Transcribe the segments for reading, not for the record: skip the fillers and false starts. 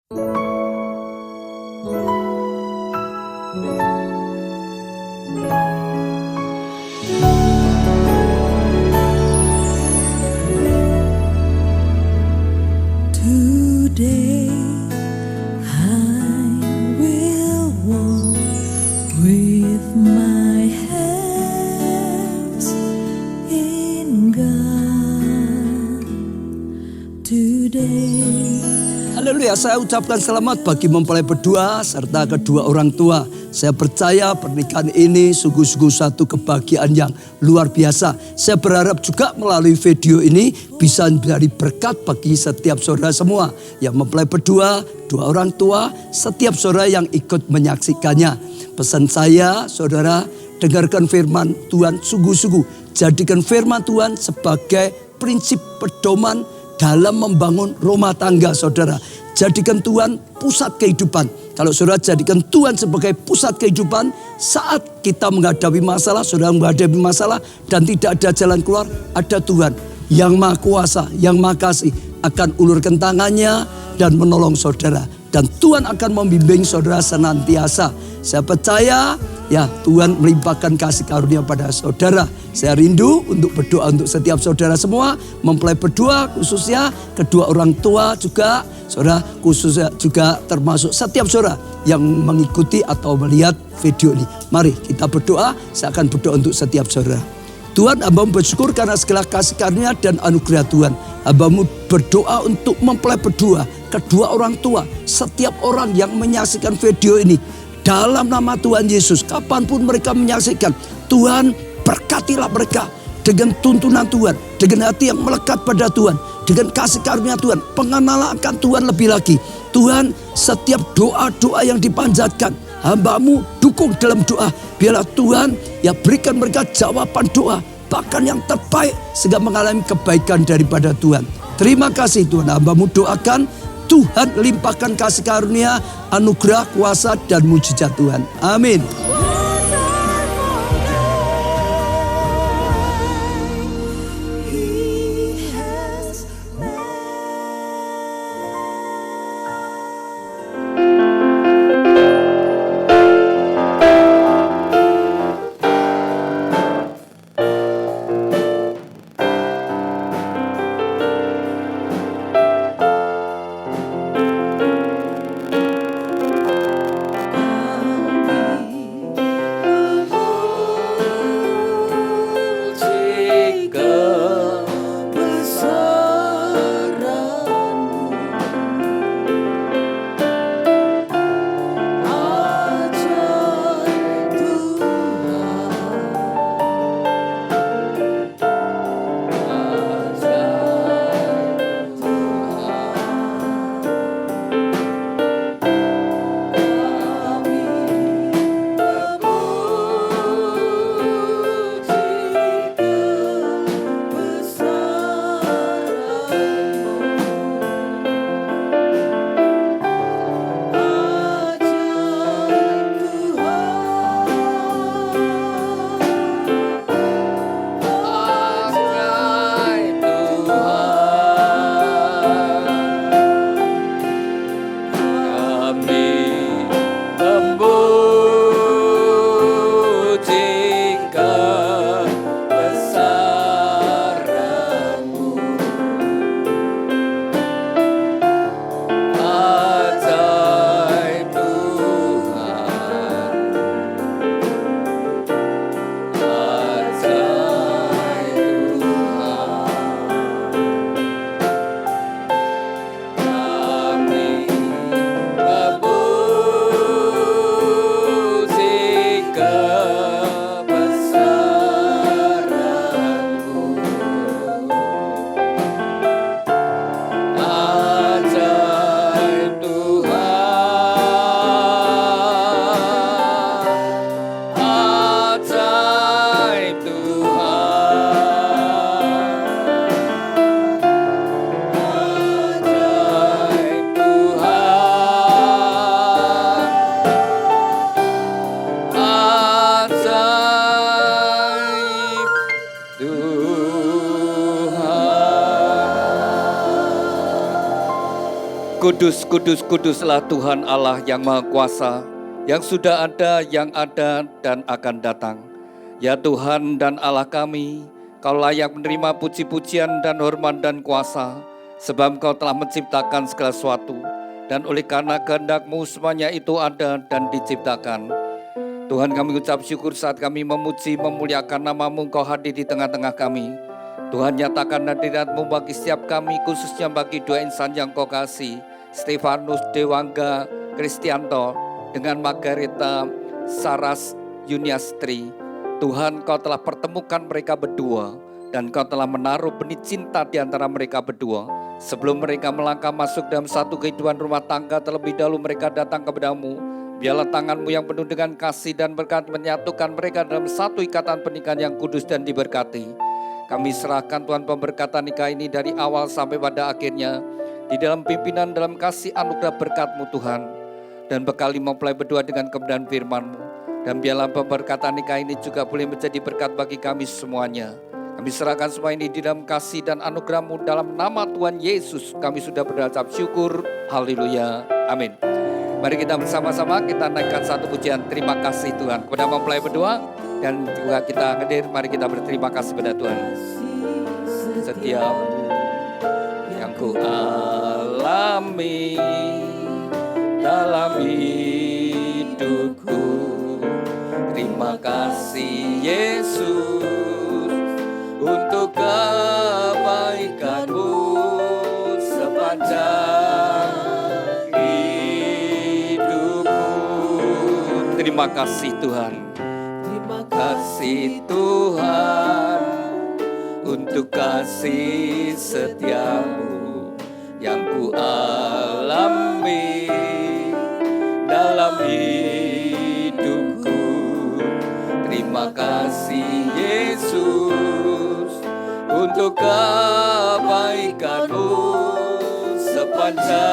Today I will walk with my hands in God. Today. Haleluya, saya ucapkan selamat bagi mempelai berdua serta kedua orang tua. Saya percaya pernikahan ini sungguh-sungguh satu kebahagiaan yang luar biasa. Saya berharap juga melalui video ini bisa menjadi berkat bagi setiap saudara semua yang mempelai berdua, dua orang tua, setiap saudara yang ikut menyaksikannya. Pesan saya, saudara, dengarkan firman Tuhan sungguh-sungguh. Jadikan firman Tuhan sebagai prinsip pedoman dalam membangun rumah tangga saudara. Jadikan Tuhan pusat kehidupan. Kalau saudara jadikan Tuhan sebagai pusat kehidupan, saat kita menghadapi masalah, saudara menghadapi masalah dan tidak ada jalan keluar, ada Tuhan yang Maha Kuasa, yang Maha Kasih akan ulurkan tangannya dan menolong saudara. Dan Tuhan akan membimbing saudara senantiasa. Saya percaya ya Tuhan melimpahkan kasih karunia pada saudara. Saya rindu untuk berdoa untuk setiap saudara semua. Mempelai berdua khususnya, kedua orang tua juga. Saudara khususnya juga termasuk setiap saudara yang mengikuti atau melihat video ini. Mari kita berdoa, saya akan berdoa untuk setiap saudara. Tuhan, hamba-Mu bersyukur karena segala kasih karunia dan anugerah Tuhan. Hamba-Mu berdoa untuk mempelai berdua, kedua orang tua, setiap orang yang menyaksikan video ini. Dalam nama Tuhan Yesus, kapanpun mereka menyaksikan, Tuhan berkatilah mereka dengan tuntunan Tuhan, dengan hati yang melekat pada Tuhan, dengan kasih karunia Tuhan, pengenalan akan Tuhan lebih lagi. Tuhan, setiap doa-doa yang dipanjatkan, hamba-Mu dukung dalam doa. Biarlah Tuhan ya berikan mereka jawaban doa, bahkan yang terbaik sehingga mengalami kebaikan daripada Tuhan. Terima kasih Tuhan, hamba-Mu doakan Tuhan limpahkan kasih karunia, anugerah, kuasa dan mujizat Tuhan. Amin. Kudus, kudus, kuduslah Tuhan Allah yang Maha Kuasa, yang sudah ada, yang ada, dan akan datang. Ya Tuhan dan Allah kami, Kau layak menerima puji-pujian dan hormat dan kuasa, sebab Kau telah menciptakan segala sesuatu, dan oleh karena kehendak-Mu semuanya itu ada dan diciptakan. Tuhan, kami ucap syukur saat kami memuji, memuliakan nama-Mu, Kau hadir di tengah-tengah kami. Tuhan, nyatakan hadirat-Mu bagi setiap kami, khususnya bagi dua insan yang Kau kasih, Stefanus Dewangga Kristianto dengan Margareta Saras Yuniastri. Tuhan, Kau telah pertemukan mereka berdua, dan Kau telah menaruh benih cinta di antara mereka berdua. Sebelum mereka melangkah masuk dalam satu kehidupan rumah tangga, terlebih dahulu mereka datang kepada-Mu. Biarlah tangan-Mu yang penuh dengan kasih dan berkat menyatukan mereka dalam satu ikatan pernikahan yang kudus dan diberkati. Kami serahkan Tuhan pemberkatan nikah ini dari awal sampai pada akhirnya, di dalam pimpinan dalam kasih anugerah berkat-Mu Tuhan. Dan bekali mempelai berdua dengan kebenaran firman-Mu. Dan biarlah pemberkatan nikah ini juga boleh menjadi berkat bagi kami semuanya. Kami serahkan semua ini di dalam kasih dan anugerah-Mu dalam nama Tuhan Yesus. Kami sudah berucap syukur. Haleluya. Amin. Mari kita bersama-sama kita naikkan satu pujian terima kasih Tuhan kepada mempelai berdua. Dan juga kita hadir, mari kita berterima kasih pada Tuhan. Setiap yang ku alami dalam hidupku, terima kasih Yesus untuk kebaikan-Mu sepanjang hidupku. Terima kasih Tuhan. Kasih Tuhan untuk kasih setia-Mu yang ku alami dalam hidupku. Terima kasih Yesus untuk kebaikan-Mu sepanjang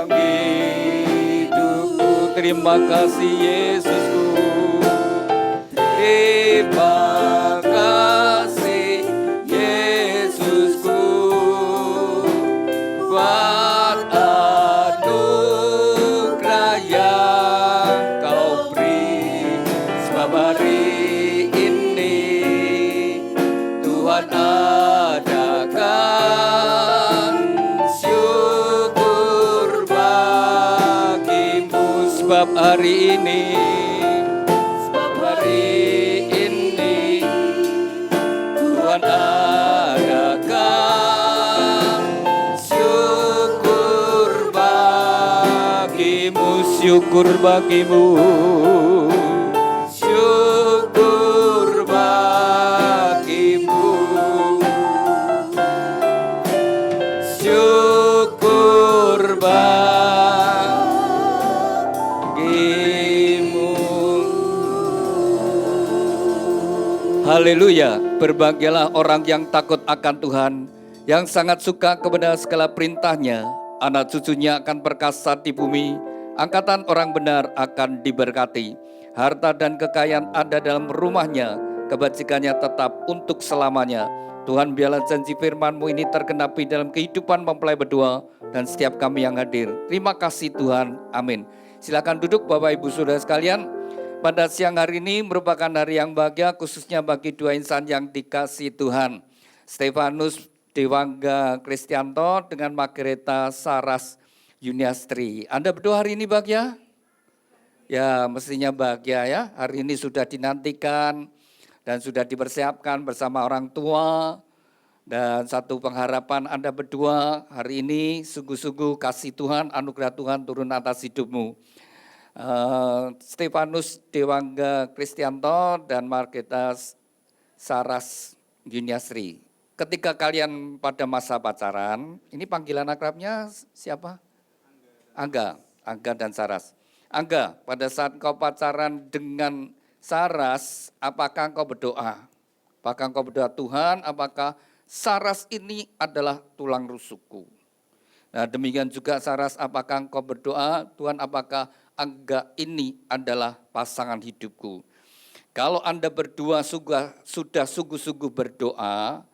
hidupku. Terima kasih Yesusku. Terima kasih Yesusku buat anugerah yang Kau beri. Sebab hari ini Tuhan adakan syukur bagi-Mu. Sebab hari ini adakan syukur bagi-Mu, syukur bagi-Mu, syukur bagi-Mu, syukur bagi-Mu. Haleluya. Berbahagialah orang yang takut akan Tuhan, yang sangat suka kepada segala perintah-Nya. Anak cucunya akan perkasa di bumi, angkatan orang benar akan diberkati. Harta dan kekayaan ada dalam rumahnya, kebajikannya tetap untuk selamanya. Tuhan, biarlah janji firman-Mu ini tergenapi dalam kehidupan mempelai berdua dan setiap kami yang hadir. Terima kasih Tuhan, amin. Silakan duduk Bapak Ibu Saudara sekalian. Pada siang hari ini merupakan hari yang bahagia khususnya bagi dua insan yang dikasihi Tuhan. Stefanus Dewangga Kristianto dengan Margareta Saras Yuniastri. Anda berdua hari ini bahagia? Ya, mestinya bahagia ya. Hari ini sudah dinantikan dan sudah dipersiapkan bersama orang tua. Dan satu pengharapan Anda berdua hari ini sungguh-sungguh kasih Tuhan, anugerah Tuhan turun atas hidupmu. Stefanus Dewangga Kristianto dan Margareta Saras Yuniastri. Ketika kalian pada masa pacaran, ini panggilan akrabnya siapa? Angga dan Saras. Angga, pada saat kau pacaran dengan Saras, apakah kau berdoa? Apakah kau berdoa, Tuhan, apakah Saras ini adalah tulang rusukku? Nah, demikian juga Saras, apakah kau berdoa, Tuhan, apakah Angga ini adalah pasangan hidupku? Kalau Anda berdua sudah sungguh-sungguh berdoa,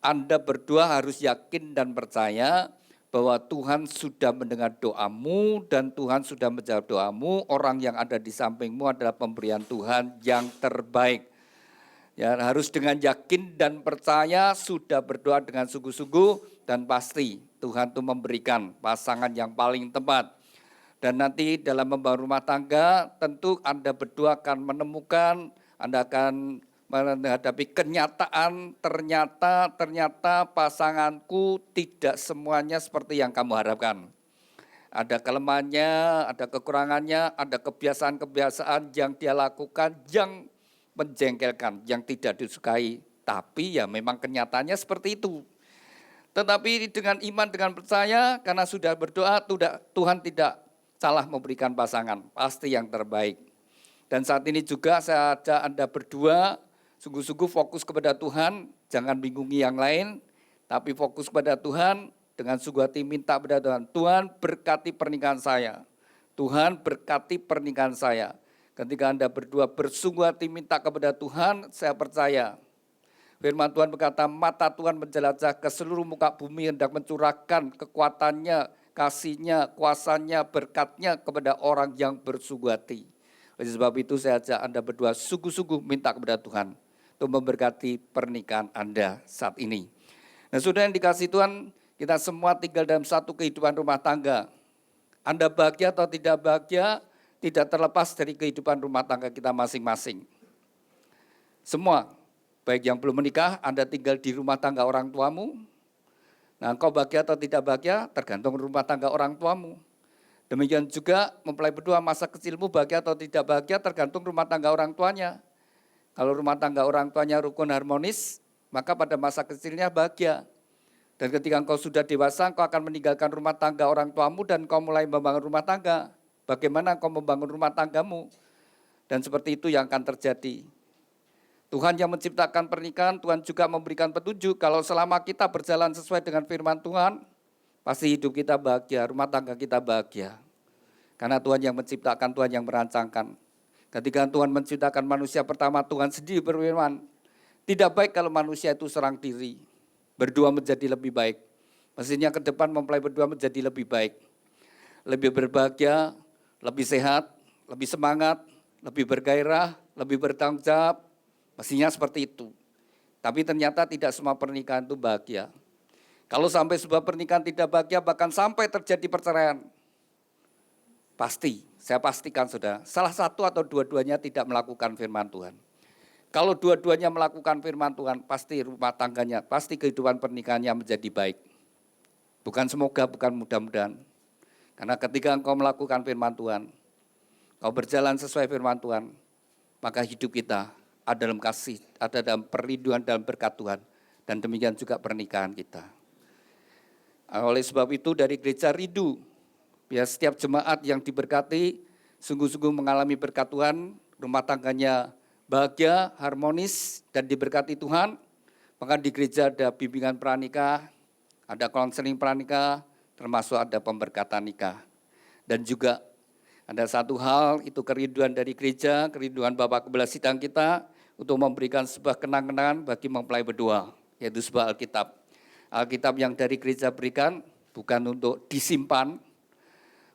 Anda berdua harus yakin dan percaya bahwa Tuhan sudah mendengar doamu dan Tuhan sudah menjawab doamu. Orang yang ada di sampingmu adalah pemberian Tuhan yang terbaik. Ya, harus dengan yakin dan percaya, sudah berdoa dengan sungguh-sungguh, dan pasti Tuhan itu memberikan pasangan yang paling tepat. Dan nanti dalam membangun rumah tangga, tentu Anda berdua akan menemukan, Anda akan menghadapi kenyataan, ternyata pasanganku tidak semuanya seperti yang kamu harapkan. Ada kelemahannya, ada kekurangannya, ada kebiasaan-kebiasaan yang dia lakukan yang menjengkelkan, yang tidak disukai. Tapi ya memang kenyataannya seperti itu. Tetapi dengan iman, dengan percaya, karena sudah berdoa, Tuhan tidak salah memberikan pasangan, pasti yang terbaik. Dan saat ini juga saya ajak Anda berdua, sungguh-sungguh fokus kepada Tuhan, jangan bingungi yang lain, tapi fokus kepada Tuhan, dengan sungguh hati minta kepada Tuhan, Tuhan berkati pernikahan saya, Tuhan berkati pernikahan saya. Ketika Anda berdua bersungguh hati minta kepada Tuhan, saya percaya, firman Tuhan berkata, mata Tuhan menjelajah ke seluruh muka bumi, hendak mencurahkan kekuatannya, kasihnya, kuasanya, berkatnya kepada orang yang bersungguh hati. Oleh sebab itu saya ajak Anda berdua sungguh-sungguh minta kepada Tuhan untuk memberkati pernikahan Anda saat ini. Nah, saudara yang dikasihi Tuhan, kita semua tinggal dalam satu kehidupan rumah tangga. Anda bahagia atau tidak bahagia, tidak terlepas dari kehidupan rumah tangga kita masing-masing. Semua, baik yang belum menikah, Anda tinggal di rumah tangga orang tuamu. Nah, engkau bahagia atau tidak bahagia, tergantung rumah tangga orang tuamu. Demikian juga mempelai berdua, masa kecilmu bahagia atau tidak bahagia, tergantung rumah tangga orang tuanya. Kalau rumah tangga orang tuanya rukun harmonis, maka pada masa kecilnya bahagia. Dan ketika engkau sudah dewasa, engkau akan meninggalkan rumah tangga orang tuamu dan engkau mulai membangun rumah tangga. Bagaimana engkau membangun rumah tanggamu? Dan seperti itu yang akan terjadi. Tuhan yang menciptakan pernikahan, Tuhan juga memberikan petunjuk. Kalau selama kita berjalan sesuai dengan firman Tuhan, pasti hidup kita bahagia, rumah tangga kita bahagia. Karena Tuhan yang menciptakan, Tuhan yang merancangkan. Ketika Tuhan menciptakan manusia pertama, Tuhan sendiri berfirman, tidak baik kalau manusia itu serang diri, berdua menjadi lebih baik. Mestinya ke depan mempelai berdua menjadi lebih baik. Lebih berbahagia, lebih sehat, lebih semangat, lebih bergairah, lebih bertanggung jawab. Mestinya seperti itu. Tapi ternyata tidak semua pernikahan itu bahagia. Kalau sampai sebuah pernikahan tidak bahagia, bahkan sampai terjadi perceraian, pasti, saya pastikan saudara, salah satu atau dua-duanya tidak melakukan firman Tuhan. Kalau dua-duanya melakukan firman Tuhan, pasti rumah tangganya, pasti kehidupan pernikahannya menjadi baik. Bukan semoga, bukan mudah-mudahan. Karena ketika engkau melakukan firman Tuhan, kau berjalan sesuai firman Tuhan, maka hidup kita ada dalam kasih, ada dalam perlindungan, dalam berkat Tuhan. Dan demikian juga pernikahan kita. Oleh sebab itu dari gereja rindu, biar setiap jemaat yang diberkati sungguh-sungguh mengalami berkat Tuhan, rumah tangganya bahagia, harmonis, dan diberkati Tuhan. Maka di gereja ada bimbingan pranikah, ada konseling pranikah, termasuk ada pemberkatan nikah. Dan juga ada satu hal, itu kerinduan dari gereja, kerinduan Bapak Kepala Sidang kita, untuk memberikan sebuah kenang-kenangan bagi mempelai berdua, yaitu sebuah Alkitab. Alkitab yang dari gereja berikan bukan untuk disimpan,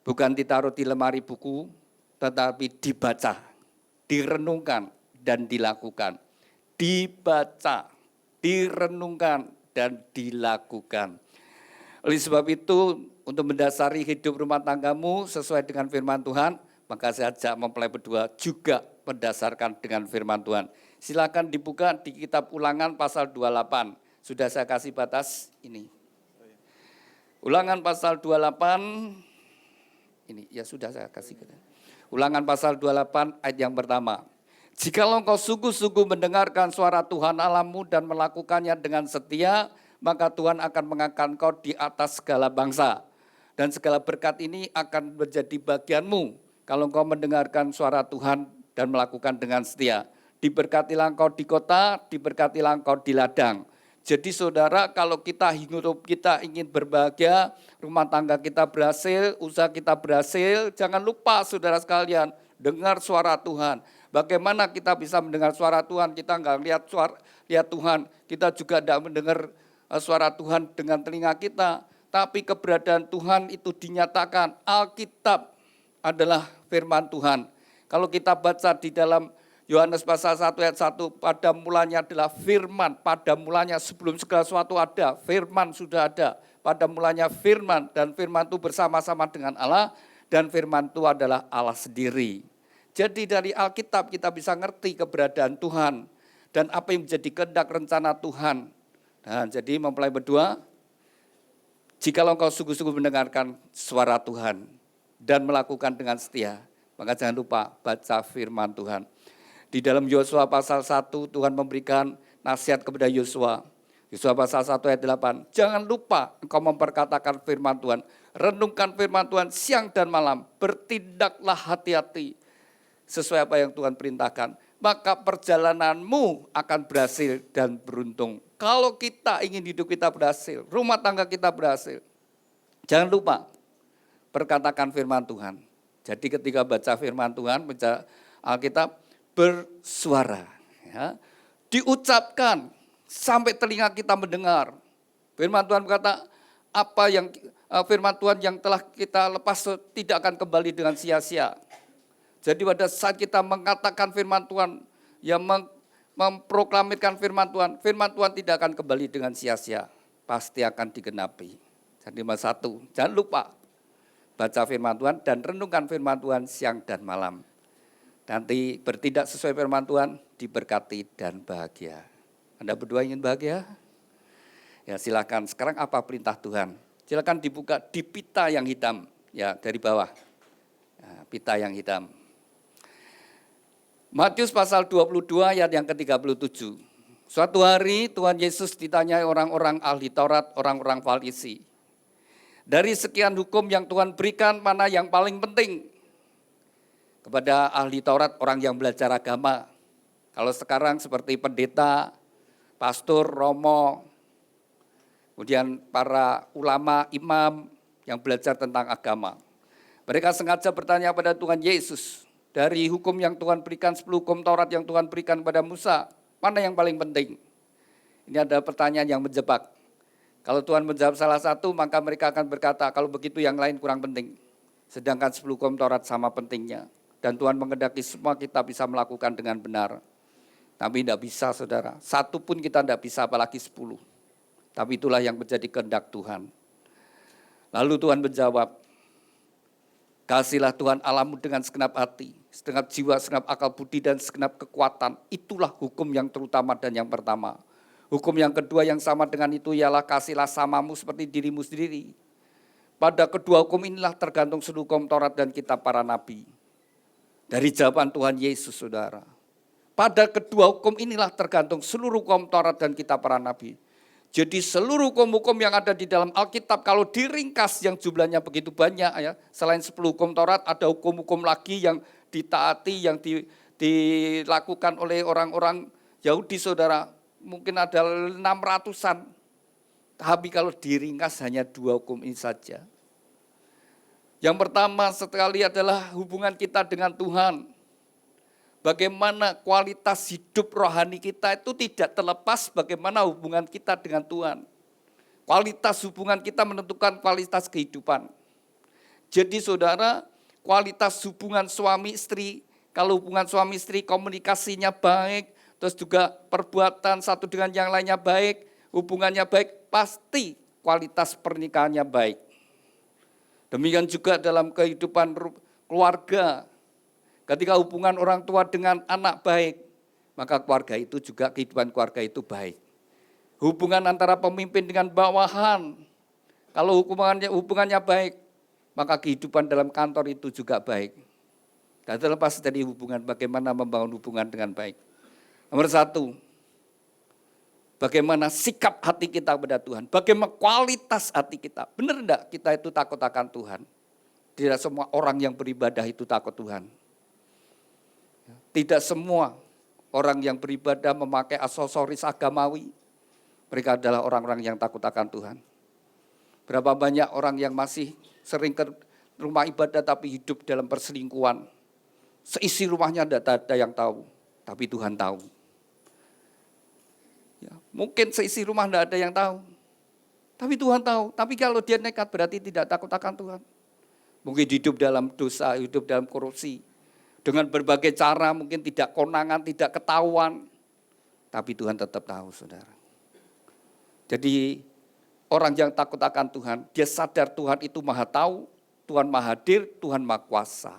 bukan ditaruh di lemari buku, tetapi dibaca, direnungkan, dan dilakukan. Dibaca, direnungkan, dan dilakukan. Oleh sebab itu, untuk mendasari hidup rumah tanggamu sesuai dengan firman Tuhan, maka saya ajak mempelai berdua juga mendasarkan dengan firman Tuhan. Silakan dibuka di kitab Ulangan pasal 28. Sudah saya kasih batas ini. Ulangan pasal 28, ini ya sudah saya kasih. Ulangan pasal 28 ayat yang pertama. Jikalau engkau sungguh-sungguh mendengarkan suara Tuhan Allahmu dan melakukannya dengan setia, maka Tuhan akan mengangkat engkau di atas segala bangsa. Dan segala berkat ini akan menjadi bagianmu kalau engkau mendengarkan suara Tuhan dan melakukan dengan setia. Diberkatilah engkau di kota, diberkatilah engkau di ladang. Jadi saudara, kalau hidup kita ingin berbahagia, rumah tangga kita berhasil, usaha kita berhasil, jangan lupa saudara sekalian, dengar suara Tuhan. Bagaimana kita bisa mendengar suara Tuhan? Kita enggak lihat Tuhan, kita juga tidak mendengar suara Tuhan dengan telinga kita, tapi keberadaan Tuhan itu dinyatakan. Alkitab adalah firman Tuhan. Kalau kita baca di dalam Yohanes pasal 1 ayat 1, pada mulanya adalah firman, pada mulanya sebelum segala sesuatu ada, firman sudah ada. Pada mulanya firman, dan firman itu bersama-sama dengan Allah, dan firman itu adalah Allah sendiri. Jadi dari Alkitab kita bisa ngerti keberadaan Tuhan, dan apa yang menjadi kehendak rencana Tuhan. Nah, jadi mempelai berdua, jikalau engkau sungguh-sungguh mendengarkan suara Tuhan, dan melakukan dengan setia, maka jangan lupa baca firman Tuhan. Di dalam Yosua pasal 1 Tuhan memberikan nasihat kepada Yosua. Yosua pasal 1 ayat 8. Jangan lupa engkau memperkatakan firman Tuhan. Renungkan firman Tuhan siang dan malam. Bertindaklah hati-hati sesuai apa yang Tuhan perintahkan. Maka perjalananmu akan berhasil dan beruntung. Kalau kita ingin hidup kita berhasil, rumah tangga kita berhasil, jangan lupa perkatakan firman Tuhan. Jadi ketika baca firman Tuhan, baca Alkitab, bersuara, ya, diucapkan sampai telinga kita mendengar. Firman Tuhan berkata, apa yang firman Tuhan yang telah kita lepas tidak akan kembali dengan sia-sia. Jadi pada saat kita mengatakan firman Tuhan, yang memproklamirkan firman Tuhan tidak akan kembali dengan sia-sia, pasti akan digenapi. Jadi nomor 1, jangan lupa baca firman Tuhan dan renungkan firman Tuhan siang dan malam. Nanti bertindak sesuai firman Tuhan, diberkati dan bahagia. Anda berdua ingin bahagia? Ya silakan, sekarang apa perintah Tuhan? Silakan dibuka di pita yang hitam, ya dari bawah. Nah, pita yang hitam. Matius pasal 22 ayat yang ke-37. Suatu hari Tuhan Yesus ditanyai orang-orang ahli Taurat, orang-orang Farisi. Dari sekian hukum yang Tuhan berikan, mana yang paling penting? Kepada ahli Taurat, orang yang belajar agama. Kalau sekarang seperti pendeta, pastor, romo, kemudian para ulama, imam yang belajar tentang agama. Mereka sengaja bertanya pada Tuhan Yesus, dari hukum yang Tuhan berikan, 10 hukum Taurat yang Tuhan berikan pada Musa, mana yang paling penting? Ini ada pertanyaan yang menjebak. Kalau Tuhan menjawab salah satu, maka mereka akan berkata, kalau begitu yang lain kurang penting. Sedangkan 10 hukum Taurat sama pentingnya. Dan Tuhan menghendaki semua kita bisa melakukan dengan benar. Tapi tidak bisa saudara, 1 pun kita tidak bisa apalagi 10. Tapi itulah yang menjadi kehendak Tuhan. Lalu Tuhan menjawab, kasihlah Tuhan Allahmu dengan segenap hati, segenap jiwa, segenap akal budi dan segenap kekuatan. Itulah hukum yang terutama dan yang pertama. Hukum yang kedua yang sama dengan itu ialah kasihlah samamu seperti dirimu sendiri. Pada kedua hukum inilah tergantung seluruh hukum Taurat dan kitab para nabi. Dari jawaban Tuhan Yesus saudara. Pada kedua hukum inilah tergantung seluruh hukum Taurat dan kitab para nabi. Jadi seluruh hukum-hukum yang ada di dalam Alkitab kalau diringkas yang jumlahnya begitu banyak ya. Selain 10 hukum Taurat ada hukum-hukum lagi yang ditaati, yang dilakukan oleh orang-orang Yahudi saudara. Mungkin ada 600-an. Tapi kalau diringkas hanya 2 hukum ini saja. Yang pertama sekali adalah hubungan kita dengan Tuhan. Bagaimana kualitas hidup rohani kita itu tidak terlepas bagaimana hubungan kita dengan Tuhan. Kualitas hubungan kita menentukan kualitas kehidupan. Jadi saudara, kualitas hubungan suami istri, kalau hubungan suami istri komunikasinya baik, terus juga perbuatan satu dengan yang lainnya baik, hubungannya baik, pasti kualitas pernikahannya baik. Demikian juga dalam kehidupan keluarga, ketika hubungan orang tua dengan anak baik, maka keluarga itu juga kehidupan keluarga itu baik. Hubungan antara pemimpin dengan bawahan, kalau hubungannya baik, maka kehidupan dalam kantor itu juga baik. Dan terlepas dari hubungan, bagaimana membangun hubungan dengan baik. Nomor 1, bagaimana sikap hati kita kepada Tuhan, bagaimana kualitas hati kita. Benar enggak kita itu takut akan Tuhan? Tidak semua orang yang beribadah itu takut Tuhan. Tidak semua orang yang beribadah memakai aksesoris agamawi. Mereka adalah orang-orang yang takut akan Tuhan. Berapa banyak orang yang masih sering ke rumah ibadah tapi hidup dalam perselingkuhan. Seisi rumahnya tidak ada yang tahu, tapi Tuhan tahu. Ya, mungkin seisi rumah tidak ada yang tahu. Tapi Tuhan tahu, tapi kalau dia nekat berarti tidak takut akan Tuhan. Mungkin hidup dalam dosa, hidup dalam korupsi. Dengan berbagai cara mungkin tidak konangan, tidak ketahuan. Tapi Tuhan tetap tahu, saudara. Jadi orang yang takut akan Tuhan, dia sadar Tuhan itu maha tahu, Tuhan maha hadir, Tuhan maha kuasa.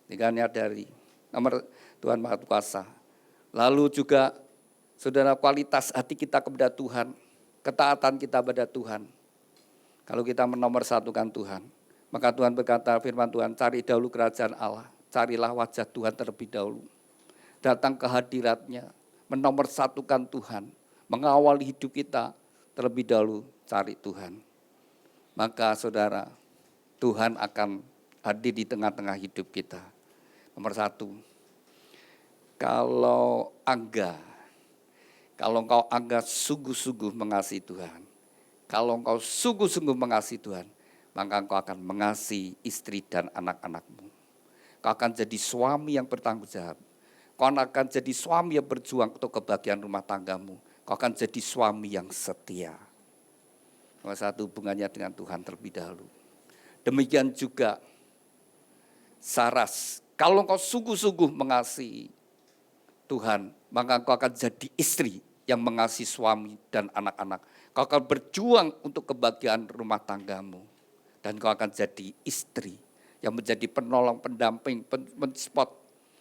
Tinggalnya dari nomor Tuhan maha kuasa. Lalu juga saudara, kualitas hati kita kepada Tuhan, ketaatan kita pada Tuhan. Kalau kita menomorsatukan Tuhan, maka Tuhan berkata, firman Tuhan, cari dahulu kerajaan Allah, carilah wajah Tuhan terlebih dahulu. Datang ke hadiratnya, menomorsatukan Tuhan, mengawali hidup kita, terlebih dahulu cari Tuhan. Maka saudara, Tuhan akan hadir di tengah-tengah hidup kita. Nomor satu, kalau engkau sungguh-sungguh mengasihi Tuhan, kalau engkau sungguh-sungguh mengasihi Tuhan, maka engkau akan mengasihi istri dan anak-anakmu. Kau akan jadi suami yang bertanggung jawab. Kau akan jadi suami yang berjuang untuk kebahagiaan rumah tanggamu. Kau akan jadi suami yang setia. Nomor satu, hubungannya dengan Tuhan terlebih dahulu. Demikian juga Saras, kalau engkau sungguh-sungguh mengasihi Tuhan, maka engkau akan jadi istri yang mengasihi suami dan anak-anak. Kau akan berjuang untuk kebahagiaan rumah tanggamu. Dan kau akan jadi istri yang menjadi penolong, pendamping, mensupport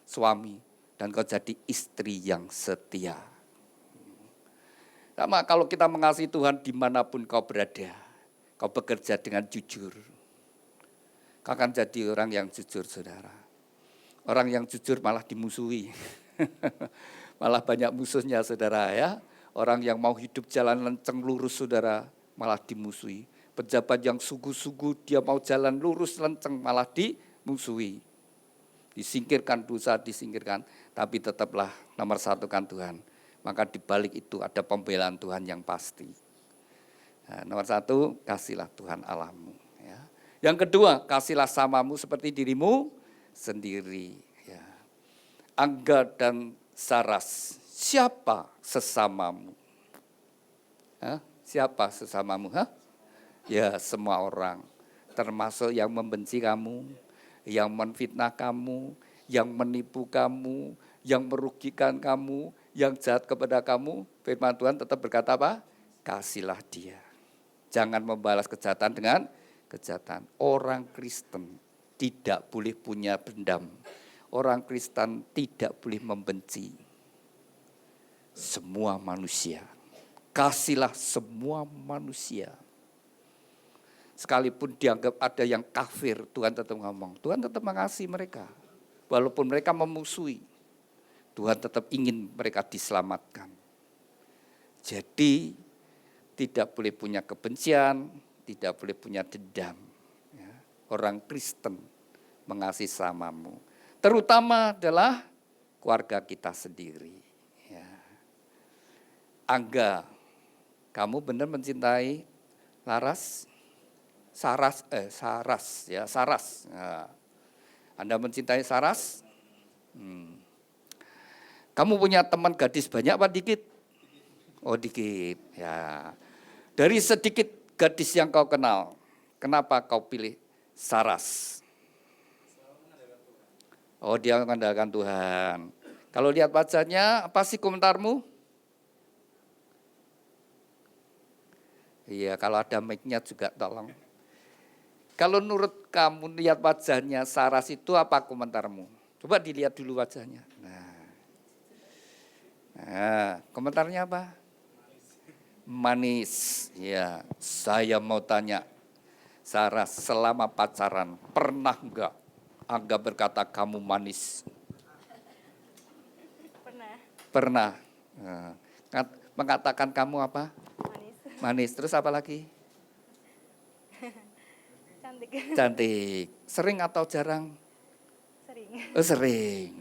suami. Dan kau jadi istri yang setia. Sama kalau kita mengasihi Tuhan dimanapun kau berada, kau bekerja dengan jujur. Kau akan jadi orang yang jujur, saudara. Orang yang jujur malah dimusuhi. Malah banyak musuhnya, saudara ya. Orang yang mau hidup jalan lenceng lurus, saudara, malah dimusuhi. Pejabat yang sungguh-sungguh dia mau jalan lurus lenceng malah dimusuhi. Disingkirkan dosa, disingkirkan. Tapi tetaplah nomor satukan Tuhan. Maka di balik itu ada pembelaan Tuhan yang pasti. Nah, nomor satu, kasihlah Tuhan Allahmu. Ya. Yang kedua, kasihlah samamu seperti dirimu sendiri. Ya. Angga dan Saras, siapa sesamamu? Hah? Siapa sesamamu? Hah? Ya, semua orang, termasuk yang membenci kamu, yang menfitnah kamu, yang menipu kamu, yang merugikan kamu, yang jahat kepada kamu. Firman Tuhan tetap berkata apa? Kasihlah dia. Jangan membalas kejahatan dengan kejahatan. Orang Kristen tidak boleh punya dendam. Orang Kristen tidak boleh membenci semua manusia. Kasihlah semua manusia. Sekalipun dianggap ada yang kafir, Tuhan tetap ngomong. Tuhan tetap mengasihi mereka. Walaupun mereka memusuhi, Tuhan tetap ingin mereka diselamatkan. Jadi tidak boleh punya kebencian, tidak boleh punya dendam. Ya. Orang Kristen mengasihi samamu. Terutama adalah keluarga kita sendiri. Ya. Angga, kamu benar mencintai Laras? Saras. Nah, Anda mencintai Saras? Kamu punya teman gadis banyak apa dikit? Oh dikit. Ya. Dari sedikit gadis yang kau kenal, kenapa kau pilih Saras? Oh dia mengandalkan Tuhan. Kalau lihat wajahnya, apa sih komentarmu? Iya, kalau ada mic-nya juga tolong. Kalau menurut kamu lihat wajahnya Saras itu apa komentarmu? Coba dilihat dulu wajahnya. Nah, komentarnya apa? Manis. Ya, saya mau tanya, Saras selama pacaran pernah enggak Angga berkata kamu manis? Pernah. Nah, mengatakan kamu apa? Manis. Terus apa lagi? Cantik. Sering atau jarang? Sering. Oh, sering.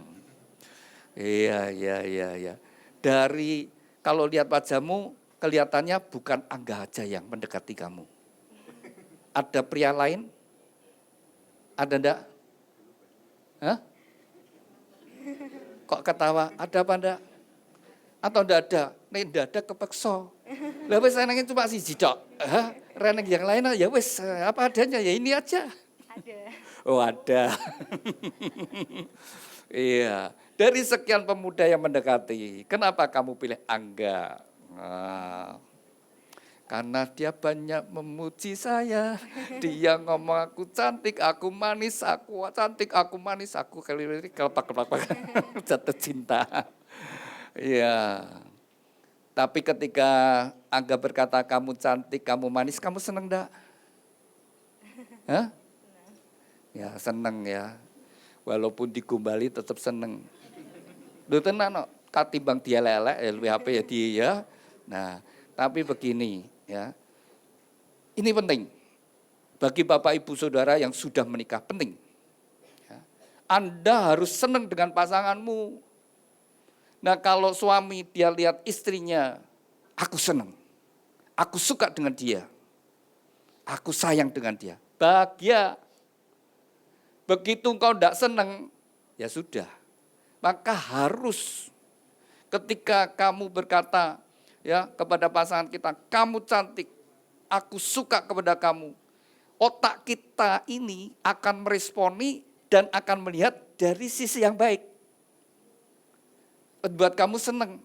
Iya. Dari kalau lihat wajahmu kelihatannya bukan Angga aja yang mendekati kamu. Ada pria lain? Ada enggak? Hah? Kok ketawa? Ada apa enggak? Atau enggak ada? Nek enggak ada kepeksa. Lah wis senenge cuma siji tok. Hah? Reneng yang lain ya wis apa adanya ya ini aja. Ada. Oh ada. Iya. Dari sekian pemuda yang mendekati, kenapa kamu pilih Angga? Nah, karena dia banyak memuji saya. Dia ngomong aku cantik, aku manis, aku cantik, aku manis, aku kelepak jatuh cinta. Iya. Tapi ketika Angga berkata kamu cantik, kamu manis, kamu seneng enggak? Hah? Ya seneng ya. Walaupun digombali tetap seneng. Lu tenan no, katimbang dia lelek ya luwih apik ya dia ya. Nah, tapi begini ya. Ini penting. Bagi Bapak Ibu Saudara yang sudah menikah penting. Ya. Anda harus senang dengan pasanganmu. Nah, kalau suami dia lihat istrinya, aku senang. Aku suka dengan dia. Aku sayang dengan dia. Bahagia. Begitu engkau tidak senang, ya sudah. Maka harus ketika kamu berkata ya kepada pasangan kita, kamu cantik, aku suka kepada kamu. Otak kita ini akan meresponi dan akan melihat dari sisi yang baik. Buat kamu senang.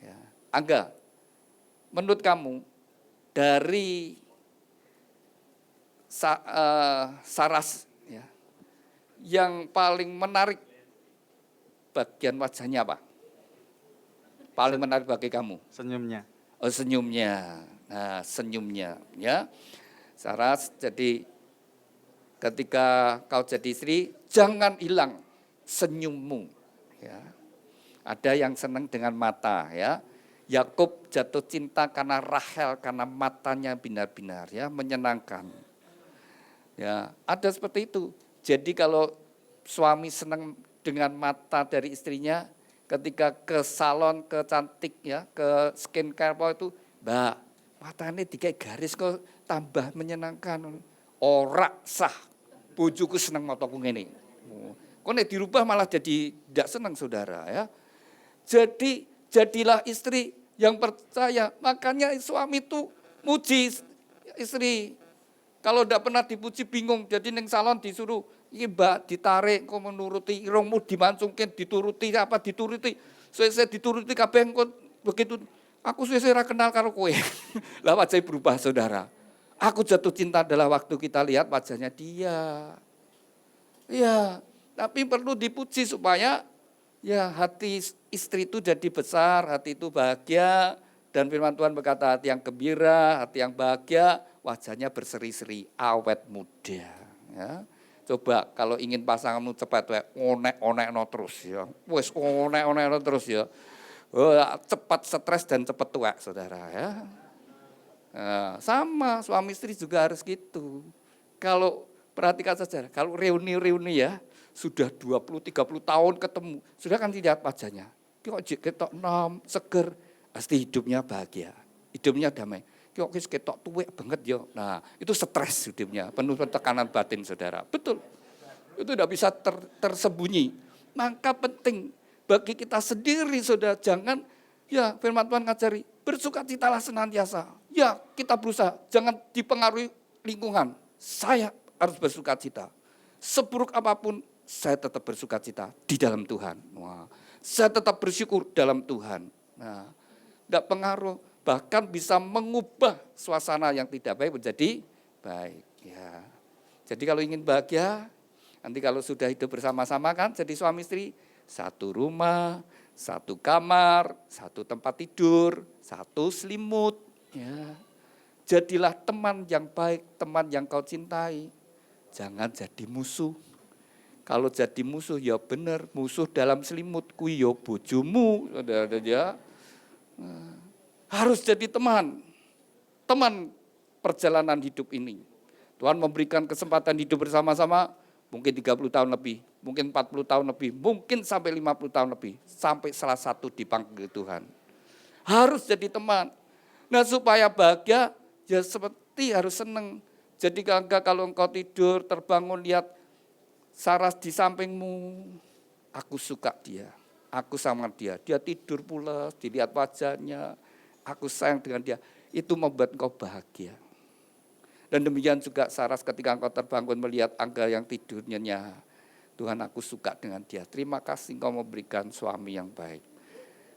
Ya. Angga, menurut kamu dari Saras ya, yang paling menarik bagian wajahnya apa? Paling menarik bagi kamu? Senyumnya. Oh senyumnya. Nah senyumnya ya. Saras, jadi ketika kau jadi istri jangan hilang senyummu. Ya. Ada yang senang dengan mata ya. Yakub jatuh cinta karena Rahel, karena matanya binar-binar ya, menyenangkan. Ya, ada seperti itu. Jadi kalau suami senang dengan mata dari istrinya, ketika ke salon, ke cantik ya, ke skincare itu, Mbak, matanya dikai garis kok tambah menyenangkan. Ora sah. Bojoku senang mataku ngene. Kok nek dirubah malah jadi tidak senang saudara ya. Jadi jadilah istri yang percaya. Makanya suami itu muji istri. Kalau tidak pernah dipuji bingung, jadi neng salon disuruh, iya mbak ditarik, kok menuruti, irungmu dimancungkan, dituruti, apa dituruti, saya dituruti kabeh kok begitu, aku sudah kenal karo kowe, lah wajahnya berubah saudara. Aku jatuh cinta adalah waktu kita lihat wajahnya dia, ya, tapi perlu dipuji supaya ya hati istri itu jadi besar, hati itu bahagia, dan firman Tuhan berkata hati yang gembira, hati yang bahagia, wajahnya berseri-seri, awet muda. Ya. Coba kalau ingin pasanganmu cepat, onek-onek no terus ya. Wes onek-onek no terus ya. Oh, cepat stres dan cepat tua saudara ya. Nah, sama suami istri juga harus gitu. Kalau perhatikan saja, kalau reuni-reuni ya, sudah 20-30 tahun ketemu, sudah kan tidak wajahnya. Kok ketok nom, seger, pasti hidupnya bahagia, hidupnya damai. Kok ketok tuwek banget ya. Nah, itu stres hidupnya, penuh tekanan batin saudara. Betul. Itu tidak bisa tersembunyi. Maka penting bagi kita sendiri saudara, jangan ya firman Tuhan ngajari, bersukacitalah senantiasa. Ya, kita berusaha, jangan dipengaruhi lingkungan. Saya harus bersukacita. Seburuk apapun saya tetap bersukacita di dalam Tuhan. Wah, saya tetap bersyukur dalam Tuhan. Nah, tidak pengaruh. Bahkan bisa mengubah suasana yang tidak baik menjadi baik. Ya. Jadi kalau ingin bahagia, nanti kalau sudah hidup bersama-sama kan, jadi suami istri, satu rumah, satu kamar, satu tempat tidur, satu selimut. Ya. Jadilah teman yang baik, teman yang kau cintai. Jangan jadi musuh. Kalau jadi musuh ya benar, musuh dalam selimut kui ya bojomu, ada ya. Harus jadi teman perjalanan hidup ini. Tuhan memberikan kesempatan hidup bersama-sama, mungkin 30 tahun lebih, mungkin 40 tahun lebih, mungkin sampai 50 tahun lebih, sampai salah satu dipanggil Tuhan. Harus jadi teman. Nah supaya bahagia, ya seperti harus senang. Jadi kalau engkau tidur, terbangun, lihat Saras di sampingmu, aku suka dia. aku sama dia tidur pulas, dilihat wajahnya, aku sayang dengan dia, itu membuat engkau bahagia. Dan demikian juga Saras ketika engkau terbangun melihat Angga yang tidur nyenyak, Tuhan aku suka dengan dia, terima kasih engkau memberikan suami yang baik.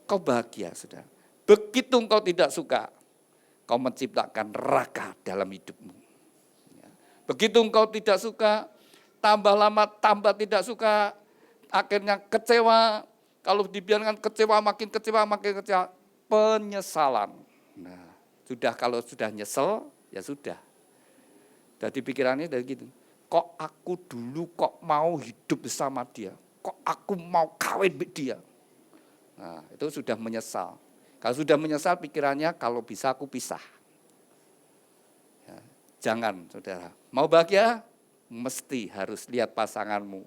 Kau bahagia, saudara. Begitu engkau tidak suka, kau menciptakan neraka dalam hidupmu. Begitu engkau tidak suka, tambah lama tambah tidak suka, akhirnya kecewa. Kalau dibiarkan kecewa, makin penyesalan. Nah, kalau sudah nyesel, ya sudah. Jadi pikirannya dari gitu. Kok aku dulu kok mau hidup bersama dia? Kok aku mau kawin dengan dia? Nah, itu sudah menyesal. Kalau sudah menyesal pikirannya, kalau bisa aku pisah. Ya, jangan, saudara. Mau bahagia, mesti harus lihat pasanganmu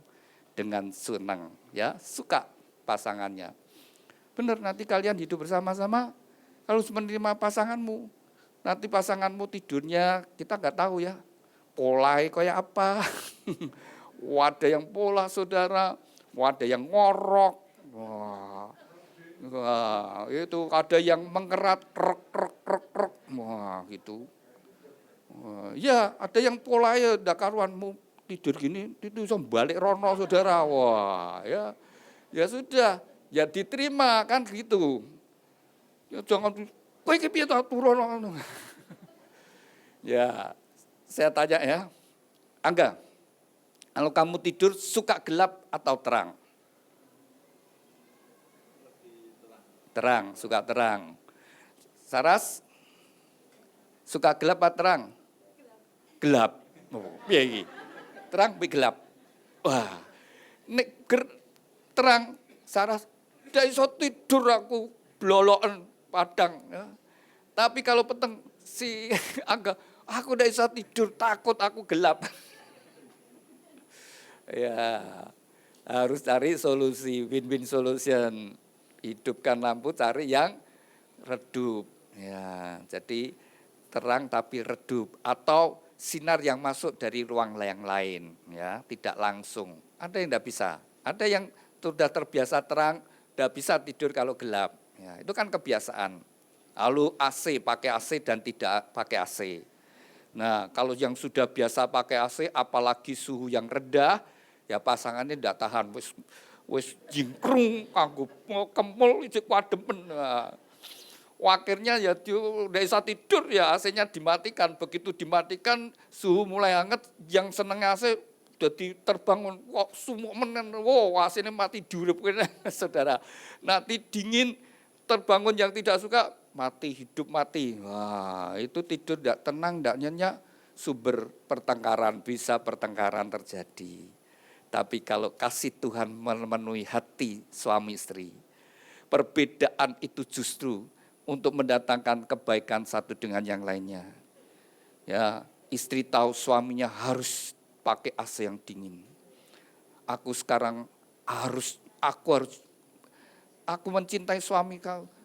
dengan senang, ya, suka pasangannya. Benar, nanti kalian hidup bersama-sama, kalau menerima pasanganmu, nanti pasanganmu tidurnya kita nggak tahu ya, polai kayak apa. Ada yang pola, saudara, ada yang ngorok, wah, itu ada yang mengerat, krek, wah gitu. Ya, ada yang pola ya, dakaruanmu tidur gini, itu bisa balik rono, saudara. Wah, ya sudah, ya diterima kan gitu. Ya jangan, kowe iki piye ta turun. Ya, saya tanya ya, Angga, kalau kamu tidur suka gelap atau terang? Terang, suka terang. Saras, suka gelap atau terang? Gelap. Oh, piye iki? Terang tapi gelap. Wah, nek terang, Saras, ndak iso tidur aku bloloken padang. Ya. Tapi kalau peteng si Angga, aku ndak iso tidur, takut aku gelap. Ya, harus cari solusi, win-win solution. Hidupkan lampu, cari yang redup. Ya, jadi terang tapi redup, atau sinar yang masuk dari ruang yang lain, ya, tidak langsung. Ada yang tidak bisa, ada yang sudah terbiasa terang, tidak bisa tidur kalau gelap. Ya, itu kan kebiasaan. Lalu AC, pakai AC dan tidak pakai AC. Nah, kalau yang sudah biasa pakai AC, apalagi suhu yang rendah, ya pasangannya tidak tahan. Wis jingkrung, kanggo kemul, ijik wademen. Nah, akhirnya ya udah bisa tidur, ya AC-nya dimatikan. Begitu dimatikan, suhu mulai hangat, yang seneng AC jadi terbangun, kok sumuk menen, wow AC-nya mati diurip, saudara. Nanti dingin, terbangun yang tidak suka, mati, hidup mati. Wah, itu tidur tidak tenang, tidak nyenyak, sumber pertengkaran, bisa pertengkaran terjadi. Tapi kalau kasih Tuhan memenuhi hati suami istri, perbedaan itu justru untuk mendatangkan kebaikan satu dengan yang lainnya. Ya, istri tahu suaminya harus pakai AC yang dingin. Aku mencintai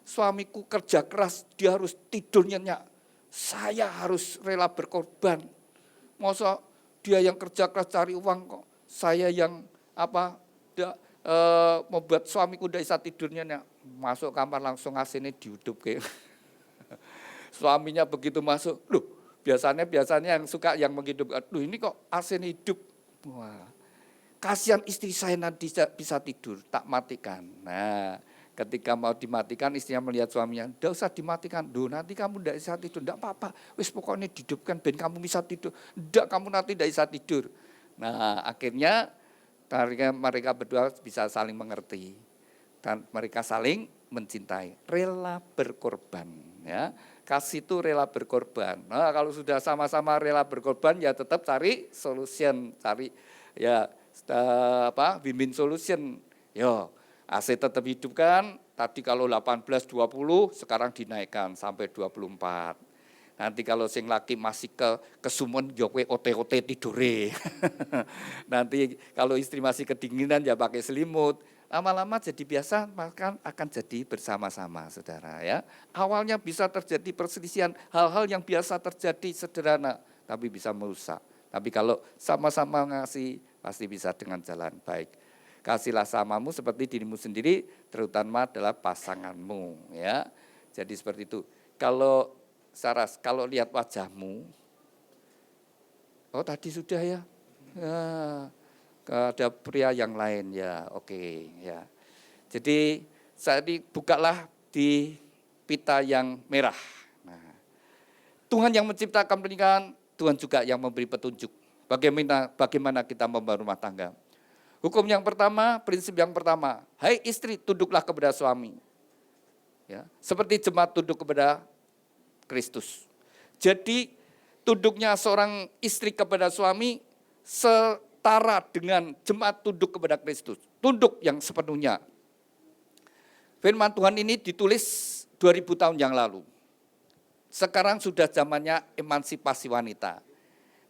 suamiku kerja keras, dia harus tidur nyenyak. Saya harus rela berkorban. Masa dia yang kerja keras cari uang kok, saya yang membuat suamiku tidak bisa tidurnya, masuk kamar langsung AC-nya dihidup kayak. Suaminya begitu masuk, loh biasanya yang suka yang menghidupkan, loh ini kok AC-nya hidup. Wah, kasihan istri saya nanti bisa tidur, tak matikan. Nah, ketika mau dimatikan, istrinya melihat suaminya, tidak usah dimatikan, nanti kamu tidak bisa tidur, tidak apa-apa, wis pokoknya dihidupkan, ben kamu bisa tidur, tidak kamu nanti tidak bisa tidur. Nah, akhirnya mereka berdua bisa saling mengerti dan mereka saling mencintai, rela berkorban. Ya, kasih itu rela berkorban. Nah, kalau sudah sama-sama rela berkorban, ya tetap cari solution, cari ya win-win solution. Yo, AC tetap hidupkan. Tadi kalau 18-20, sekarang dinaikkan sampai 24. Nanti kalau sing laki masih kesumun, ya kowe ote-ote tidure. Nanti kalau istri masih kedinginan, ya pakai selimut. Lama-lama jadi biasa, maka akan jadi bersama-sama, saudara. Ya, awalnya bisa terjadi perselisihan, hal-hal yang biasa terjadi sederhana, tapi bisa merusak. Tapi kalau sama-sama ngasih, pasti bisa dengan jalan baik. Kasihlah samamu seperti dirimu sendiri, terutama adalah pasanganmu, ya. Jadi seperti itu. Kalau Saras, kalau lihat wajahmu, oh tadi sudah ya. Ya, ada pria yang lain ya, oke ya. Jadi saat ini bukalah di pita yang merah. Nah, Tuhan yang menciptakan pernikahan, Tuhan juga yang memberi petunjuk. Bagaimana kita membangun rumah tangga. Hukum yang pertama, prinsip yang pertama, hai istri tunduklah kepada suami. Ya, seperti jemaat tunduk kepada Kristus. Jadi tunduknya seorang istri kepada suami setara dengan jemaat tunduk kepada Kristus. Tunduk yang sepenuhnya. Firman Tuhan ini ditulis 2000 tahun yang lalu. Sekarang sudah zamannya emansipasi wanita.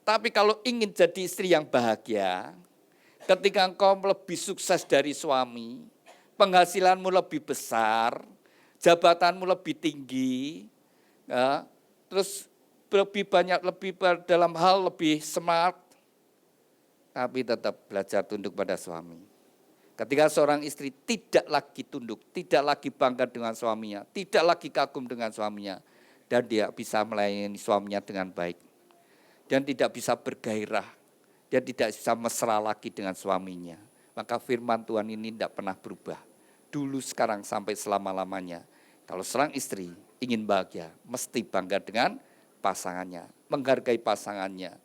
Tapi kalau ingin jadi istri yang bahagia, ketika engkau lebih sukses dari suami, penghasilanmu lebih besar, jabatanmu lebih tinggi, ya, terus lebih banyak, lebih dalam hal lebih smart, tapi tetap belajar tunduk pada suami. Ketika seorang istri tidak lagi tunduk, tidak lagi bangga dengan suaminya, tidak lagi kagum dengan suaminya, dan dia bisa melayani suaminya dengan baik, dan tidak bisa bergairah, dia tidak bisa mesra lagi dengan suaminya, maka firman Tuhan ini tidak pernah berubah. Dulu, sekarang, sampai selama-lamanya. Kalau seorang istri ingin bahagia, mesti bangga dengan pasangannya, menghargai pasangannya.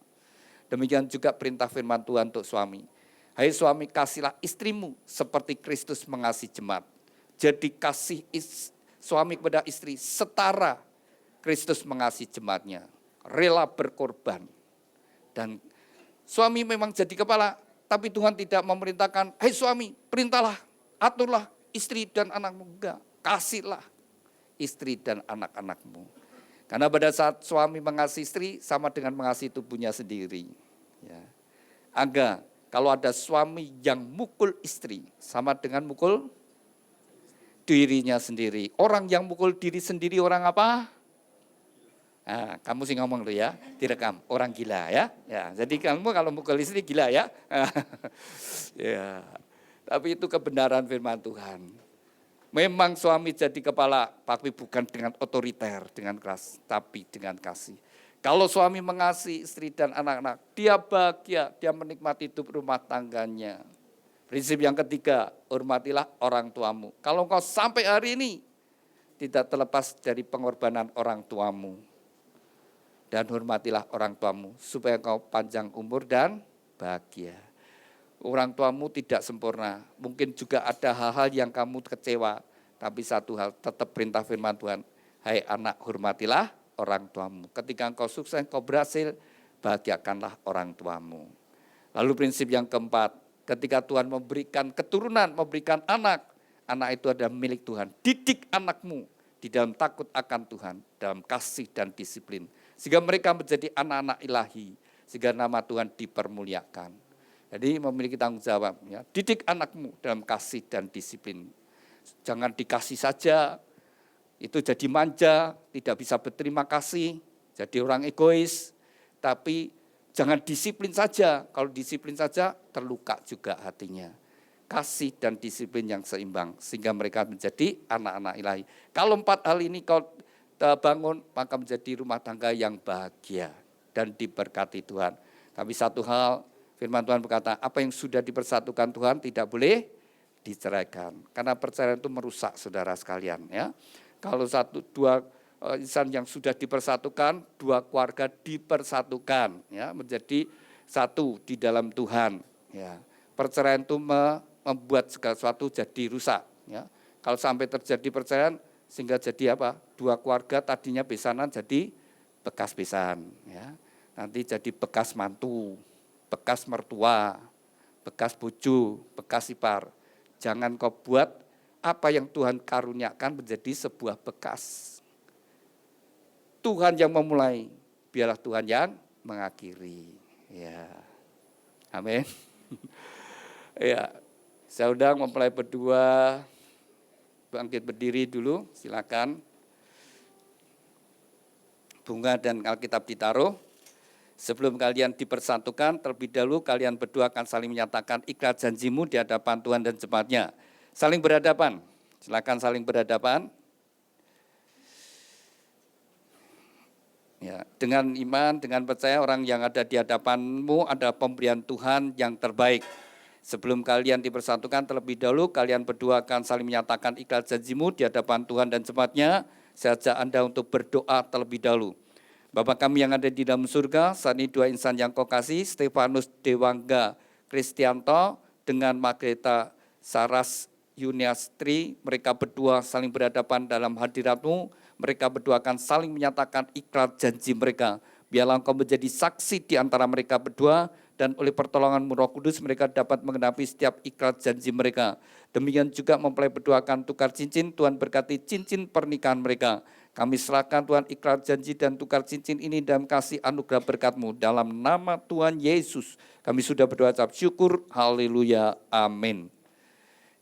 Demikian juga perintah firman Tuhan untuk suami. Hai suami, kasihlah istrimu seperti Kristus mengasihi jemaat. Jadi kasih suami kepada istri setara Kristus mengasihi jemaatnya. Rela berkorban. Dan suami memang jadi kepala, tapi Tuhan tidak memerintahkan, hai suami, perintahlah, aturlah istri dan anakmu. Enggak, kasihlah istri dan anak-anakmu. Karena pada saat suami mengasihi istri sama dengan mengasihi tubuhnya sendiri. Ya. Kalau ada suami yang mukul istri sama dengan mukul dirinya sendiri. Orang yang mukul diri sendiri orang apa? Nah, kamu sih ngomong tuh ya, direkam, orang gila ya. Ya, jadi kamu kalau mukul istri gila ya. Ya. Tapi itu kebenaran firman Tuhan. Memang suami jadi kepala, tapi bukan dengan otoriter, dengan keras, tapi dengan kasih. Kalau suami mengasihi istri dan anak-anak, dia bahagia, dia menikmati hidup rumah tangganya. Prinsip yang ketiga, hormatilah orang tuamu. Kalau engkau sampai hari ini tidak terlepas dari pengorbanan orang tuamu. Dan hormatilah orang tuamu supaya engkau panjang umur dan bahagia. Orang tuamu tidak sempurna, mungkin juga ada hal-hal yang kamu kecewa, tapi satu hal tetap perintah firman Tuhan, hai anak hormatilah orang tuamu. Ketika engkau sukses, engkau berhasil, bahagiakanlah orang tuamu. Lalu prinsip yang keempat, ketika Tuhan memberikan keturunan, memberikan anak, anak itu adalah milik Tuhan. Didik anakmu di dalam takut akan Tuhan, dalam kasih dan disiplin. Sehingga mereka menjadi anak-anak ilahi, sehingga nama Tuhan dipermuliakan. Jadi memiliki tanggung jawab, ya. Didik anakmu dalam kasih dan disiplin. Jangan dikasih saja, itu jadi manja, tidak bisa berterima kasih, jadi orang egois. Tapi jangan disiplin saja, kalau disiplin saja terluka juga hatinya. Kasih dan disiplin yang seimbang, sehingga mereka menjadi anak-anak ilahi. Kalau 4 hal ini kau bangun, maka menjadi rumah tangga yang bahagia dan diberkati Tuhan. Tapi satu hal, firman Tuhan berkata, apa yang sudah dipersatukan Tuhan tidak boleh diceraikan. Karena perceraian itu merusak saudara sekalian, ya. Kalau 2 insan yang sudah dipersatukan, 2 keluarga dipersatukan, ya, menjadi satu di dalam Tuhan. Ya. Perceraian itu membuat segala sesuatu jadi rusak. Ya. Kalau sampai terjadi perceraian, sehingga jadi apa? 2 keluarga tadinya besanan jadi bekas besan. Ya. Nanti jadi bekas mantu, bekas mertua, bekas bojo, bekas ipar. Jangan kau buat apa yang Tuhan karuniakan menjadi sebuah bekas. Tuhan yang memulai, biarlah Tuhan yang mengakhiri. Ya, amin. Ya, saya undang mempelai berdua bangkit berdiri dulu, silakan. Bunga dan Alkitab ditaruh. Sebelum kalian dipersatukan, terlebih dahulu kalian berdua akan saling menyatakan ikrar janjimu di hadapan Tuhan dan jemaatnya. Saling berhadapan, silakan saling berhadapan. Ya, dengan iman, dengan percaya orang yang ada di hadapanmu adalah pemberian Tuhan yang terbaik. Sebelum kalian dipersatukan, terlebih dahulu kalian berdua akan saling menyatakan ikrar janjimu di hadapan Tuhan dan jemaatnya. Saya ajak Anda untuk berdoa terlebih dahulu. Bapa kami yang ada di dalam surga, saat ini dua insan yang kau kasih, Stefanus Dewangga Kristianto dengan Margareta Saras Yuniastri, mereka berdua saling berhadapan dalam hadirat-Mu, mereka berdua akan saling menyatakan ikrar janji mereka. Biarlah Engkau menjadi saksi di antara mereka berdua, dan oleh pertolongan-Mu Roh Kudus mereka dapat mengenapi setiap ikrar janji mereka. Demikian juga mempelai berdua akan tukar cincin, Tuhan berkati cincin pernikahan mereka. Kami serahkan Tuhan ikrar janji dan tukar cincin ini dalam kasih anugerah berkat-Mu. Dalam nama Tuhan Yesus kami sudah berdoa ucap syukur, haleluya, amin.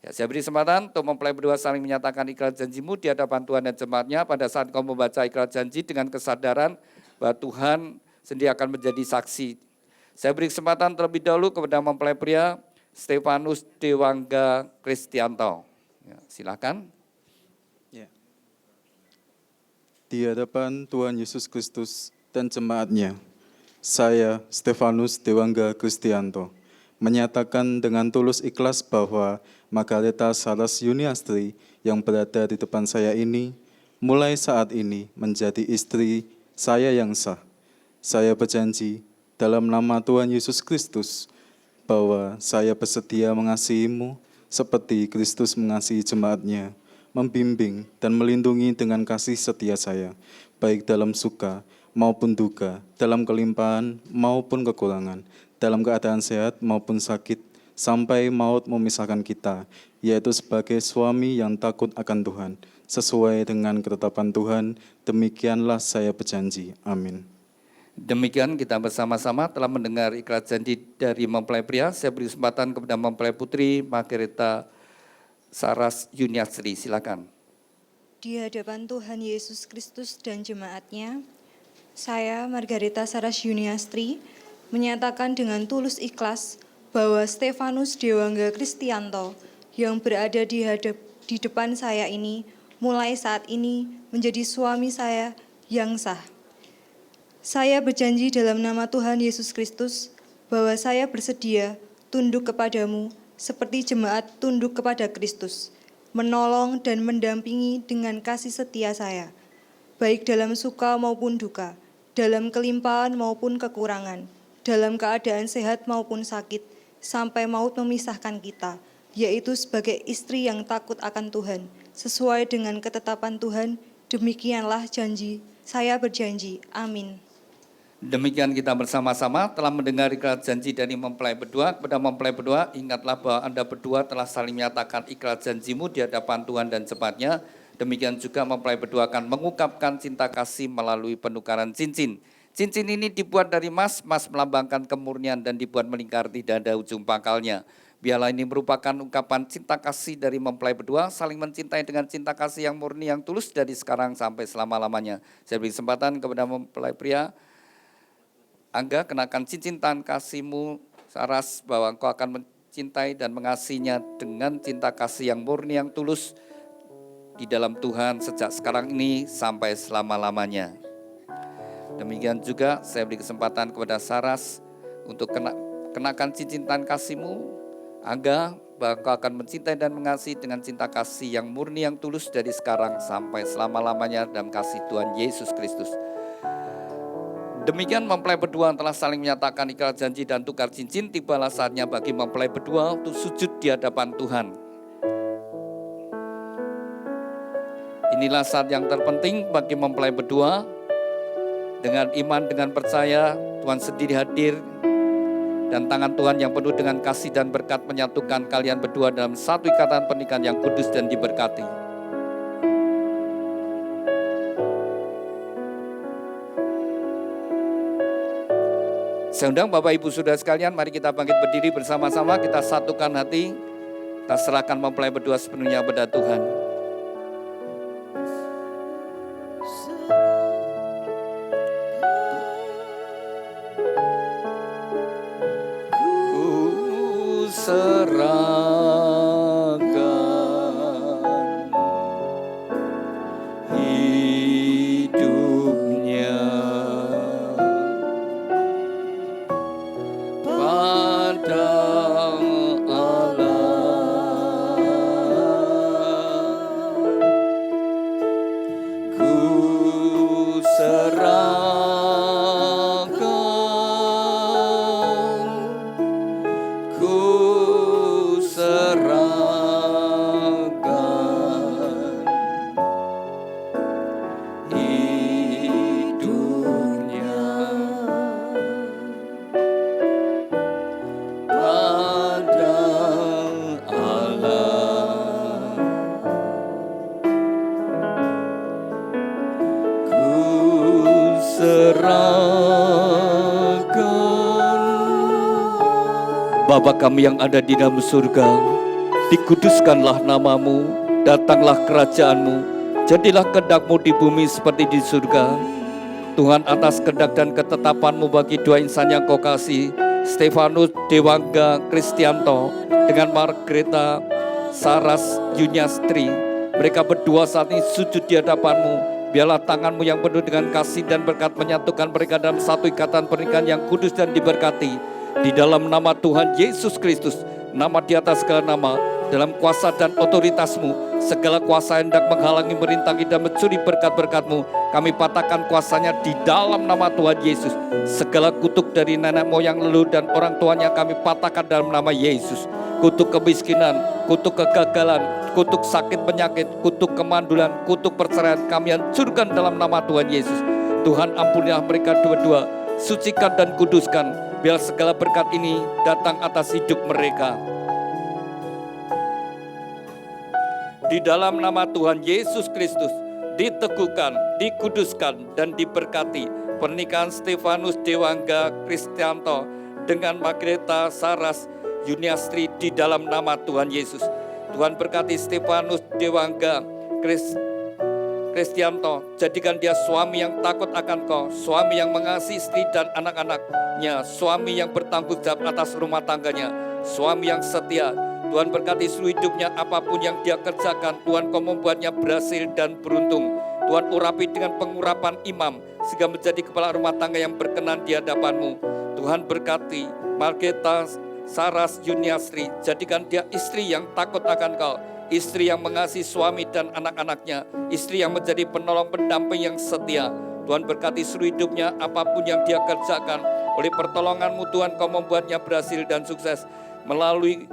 Ya, saya beri kesempatan untuk mempelai berdua saling menyatakan ikrar janjimu di hadapan Tuhan dan jemaatnya. Pada saat kau membaca ikrar janji dengan kesadaran bahwa Tuhan sendiri akan menjadi saksi. Saya beri kesempatan terlebih dahulu kepada mempelai pria Stefanus Dewangga Kristianto. Ya, silakan. Ya. Di hadapan Tuhan Yesus Kristus dan jemaatnya, saya Stefanus Dewangga Kristianto menyatakan dengan tulus ikhlas bahwa Margareta Saras Yuniastri yang berada di depan saya ini mulai saat ini menjadi istri saya yang sah. Saya berjanji dalam nama Tuhan Yesus Kristus bahwa saya bersedia mengasihimu seperti Kristus mengasihi jemaatnya, membimbing dan melindungi dengan kasih setia saya, baik dalam suka maupun duka, dalam kelimpahan maupun kekurangan, dalam keadaan sehat maupun sakit, sampai maut memisahkan kita, yaitu sebagai suami yang takut akan Tuhan, sesuai dengan ketetapan Tuhan, demikianlah saya berjanji. Amin. Demikian kita bersama-sama telah mendengar ikrar janji dari mempelai pria. Saya beri kesempatan kepada mempelai putri Margareta Saras Yuniastri, silakan. Di hadapan Tuhan Yesus Kristus dan jemaatnya, saya Margareta Saras Yuniastri menyatakan dengan tulus ikhlas bahwa Stefanus Dewangga Kristianto yang berada di depan saya ini mulai saat ini menjadi suami saya yang sah. Saya berjanji dalam nama Tuhan Yesus Kristus bahwa saya bersedia tunduk kepadamu seperti jemaat tunduk kepada Kristus, menolong dan mendampingi dengan kasih setia saya, baik dalam suka maupun duka, dalam kelimpahan maupun kekurangan, dalam keadaan sehat maupun sakit, sampai maut memisahkan kita, yaitu sebagai istri yang takut akan Tuhan, sesuai dengan ketetapan Tuhan, demikianlah janji, saya berjanji, amin. Demikian kita bersama-sama telah mendengar ikrar janji dari mempelai berdua. Kepada mempelai berdua, ingatlah bahwa Anda berdua telah saling menyatakan ikrar janjimu di hadapan Tuhan dan jemaatnya. Demikian juga mempelai berdua akan mengungkapkan cinta kasih melalui penukaran cincin. Cincin ini dibuat dari emas, emas melambangkan kemurnian dan dibuat melingkar tidak ada ujung pangkalnya. Biarlah ini merupakan ungkapan cinta kasih dari mempelai berdua, saling mencintai dengan cinta kasih yang murni, yang tulus dari sekarang sampai selama-lamanya. Saya beri kesempatan kepada mempelai pria, Angga, kenakan cincin tangan kasihmu, Saras, bahwa engkau akan mencintai dan mengasihinya dengan cinta kasih yang murni, yang tulus di dalam Tuhan sejak sekarang ini sampai selama-lamanya. Demikian juga saya beri kesempatan kepada Saras untuk kenakan cincin tangan kasihmu, Angga, bahwa engkau akan mencintai dan mengasihi dengan cinta kasih yang murni, yang tulus dari sekarang sampai selama-lamanya dalam kasih Tuhan Yesus Kristus. Demikian mempelai berdua telah saling menyatakan ikrar janji dan tukar cincin. Tibalah saatnya bagi mempelai berdua untuk sujud di hadapan Tuhan. Inilah saat yang terpenting bagi mempelai berdua. Dengan iman, dengan percaya, Tuhan sendiri hadir. Dan tangan Tuhan yang penuh dengan kasih dan berkat menyatukan kalian berdua dalam satu ikatan pernikahan yang kudus dan diberkati. Saya undang Bapak Ibu Saudara sekalian, mari kita bangkit berdiri bersama-sama, kita satukan hati, kita serahkan mempelai berdua sepenuhnya kepada Tuhan. serahkan hidupnya pada Allah. Ku serahkan, ku serahkan hidupnya pada Allah. Ku serahkan. Bapa kami yang ada di dalam surga, dikuduskanlah namamu, datanglah kerajaanmu, jadilah kehendak-Mu di bumi seperti di surga. Tuhan, atas kehendak dan ketetapan-Mu bagi dua insan yang Kau kasih, Stefanus Dewangga Kristianto dengan Margareta Saras Yuniastri, mereka berdua saat ini sujud di hadapan-Mu. Biarlah tangan-Mu yang penuh dengan kasih dan berkat menyatukan mereka dalam satu ikatan pernikahan yang kudus dan diberkati. Di dalam nama Tuhan Yesus Kristus, nama di atas segala nama, dalam kuasa dan otoritas-Mu, segala kuasa yang hendak menghalangi, merintangi dan mencuri berkat-berkat-Mu, kami patahkan kuasanya di dalam nama Tuhan Yesus. Segala kutuk dari nenek moyang leluhur dan orang tuanya kami patahkan dalam nama Yesus. Kutuk kemiskinan, kutuk kegagalan, kutuk sakit penyakit, kutuk kemandulan, kutuk perceraian kami hancurkan dalam nama Tuhan Yesus. Tuhan, ampunilah mereka dua-dua, sucikan dan kuduskan, biar segala berkat ini datang atas hidup mereka. Di dalam nama Tuhan Yesus Kristus, diteguhkan, dikuduskan, dan diberkati pernikahan Stefanus Dewangga Kristianto dengan Margareta Saras Yuniastri di dalam nama Tuhan Yesus. Tuhan berkati Stefanus Dewangga Kristianto, jadikan dia suami yang takut akan Kau, suami yang mengasihi istri dan anak-anaknya, suami yang bertanggung jawab atas rumah tangganya, suami yang setia. Tuhan berkati seluruh hidupnya, apapun yang dia kerjakan, Tuhan Kau membuatnya berhasil dan beruntung. Tuhan urapi dengan pengurapan imam, sehingga menjadi kepala rumah tangga yang berkenan di hadapan-Mu. Tuhan berkati Margareta Saras Yuniastri, jadikan dia istri yang takut akan Kau, istri yang mengasihi suami dan anak-anaknya, istri yang menjadi penolong pendamping yang setia. Tuhan berkati seluruh hidupnya, apapun yang dia kerjakan, oleh pertolongan-Mu Tuhan Kau membuatnya berhasil dan sukses. Melalui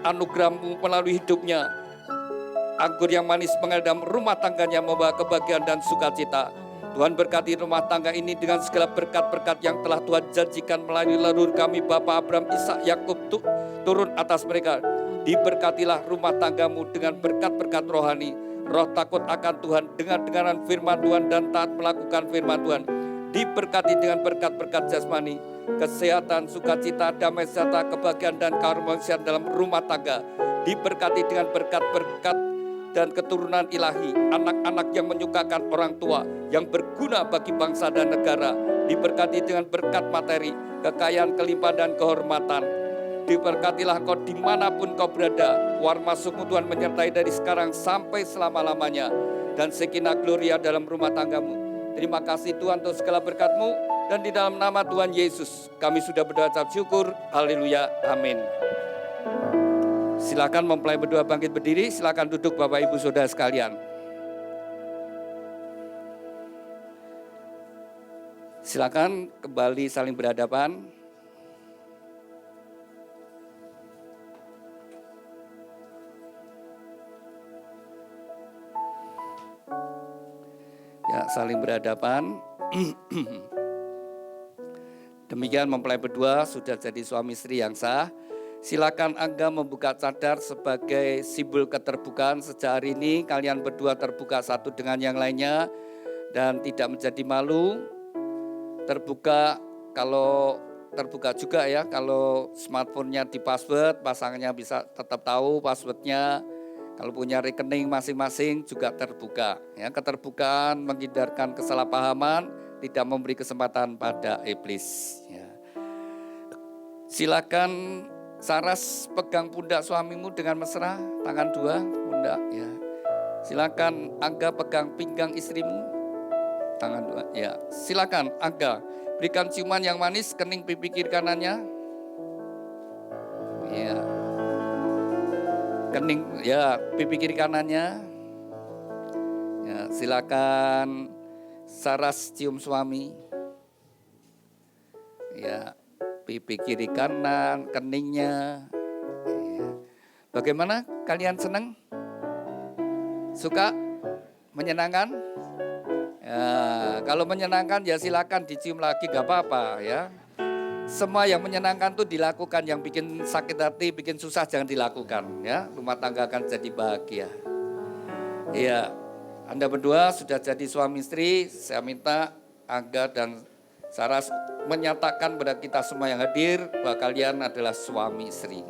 anugerah-Mu, melalui hidupnya, anggur yang manis mengalir dalam rumah tangganya, membawa kebahagiaan dan sukacita. Tuhan berkati rumah tangga ini dengan segala berkat-berkat yang telah Tuhan janjikan melalui leluhur kami Bapak Abraham, Ishak, Yakub, turun atas mereka. Diberkatilah rumah tanggamu dengan berkat-berkat rohani, roh takut akan Tuhan, dengar-dengaran firman Tuhan dan taat melakukan firman Tuhan. Diberkati dengan berkat-berkat jasmani, kesehatan, sukacita, damai sejahtera, kebahagiaan dan kemanusiaan dalam rumah tangga. Diberkati dengan berkat-berkat dan keturunan ilahi, anak-anak yang menyukakan orang tua, yang berguna bagi bangsa dan negara. Diberkati dengan berkat materi, kekayaan, kelimpahan dan kehormatan. Diberkatilah Kau dimanapun Kau berada. Keluar masuk-Mu Tuhan menyertai dari sekarang sampai selama-lamanya. Dan sekinah gloria dalam rumah tanggamu. Terima kasih Tuhan untuk segala berkat-Mu. Dan di dalam nama Tuhan Yesus kami sudah berdoa ucap syukur. Haleluya, amin. Silakan mempelai berdua bangkit berdiri. Silakan duduk Bapak Ibu Saudara sekalian. Silakan kembali saling berhadapan. Ya, saling berhadapan. Demikian mempelai berdua sudah jadi suami istri yang sah. Silakan Angga membuka cadar sebagai simbol keterbukaan. Sejak hari ini kalian berdua terbuka satu dengan yang lainnya dan tidak menjadi malu. Terbuka, kalau terbuka juga ya, kalau smartphone-nya di password, pasangannya bisa tetap tahu password-nya. Kalau punya rekening masing-masing juga terbuka. Ya, keterbukaan menghindarkan kesalahpahaman, tidak memberi kesempatan pada iblis. Ya. Silakan Saras pegang pundak suamimu dengan mesra, tangan dua pundak ya. Silakan Angga pegang pinggang istrimu, tangan dua ya. Silakan Angga berikan ciuman yang manis kening pipi kiri kanannya. Ya. Kening ya pipi kiri kanannya. Ya, silakan Saras cium suami. Ya, pipi kiri kanan, keningnya. Ya. Bagaimana kalian senang? Suka? Menyenangkan? Ya, kalau menyenangkan ya silakan dicium lagi gak apa-apa ya. Semua yang menyenangkan tuh dilakukan, yang bikin sakit hati, bikin susah jangan dilakukan ya. Rumah tangga akan jadi bahagia. Iya, Anda berdua sudah jadi suami istri, saya minta Angga dan Saras menyatakan pada kita semua yang hadir bahwa kalian adalah suami istri.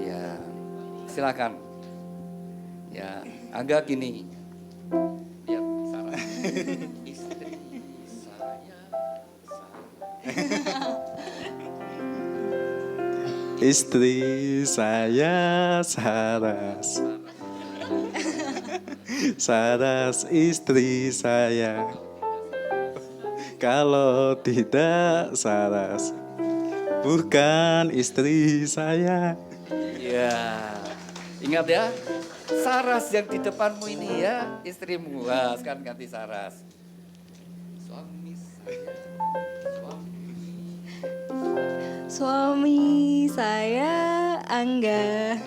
Ya, silakan. Ya, Angga gini. Lihat Saras. Istri saya. Istri saya Saras. Saras istri saya. Kalau tidak Saras, bukan istri saya. Ya, ingat ya, Saras yang di depanmu ini ya, istrimu. Wah, sekarang ganti Saras. Suami saya, Suami saya Angga.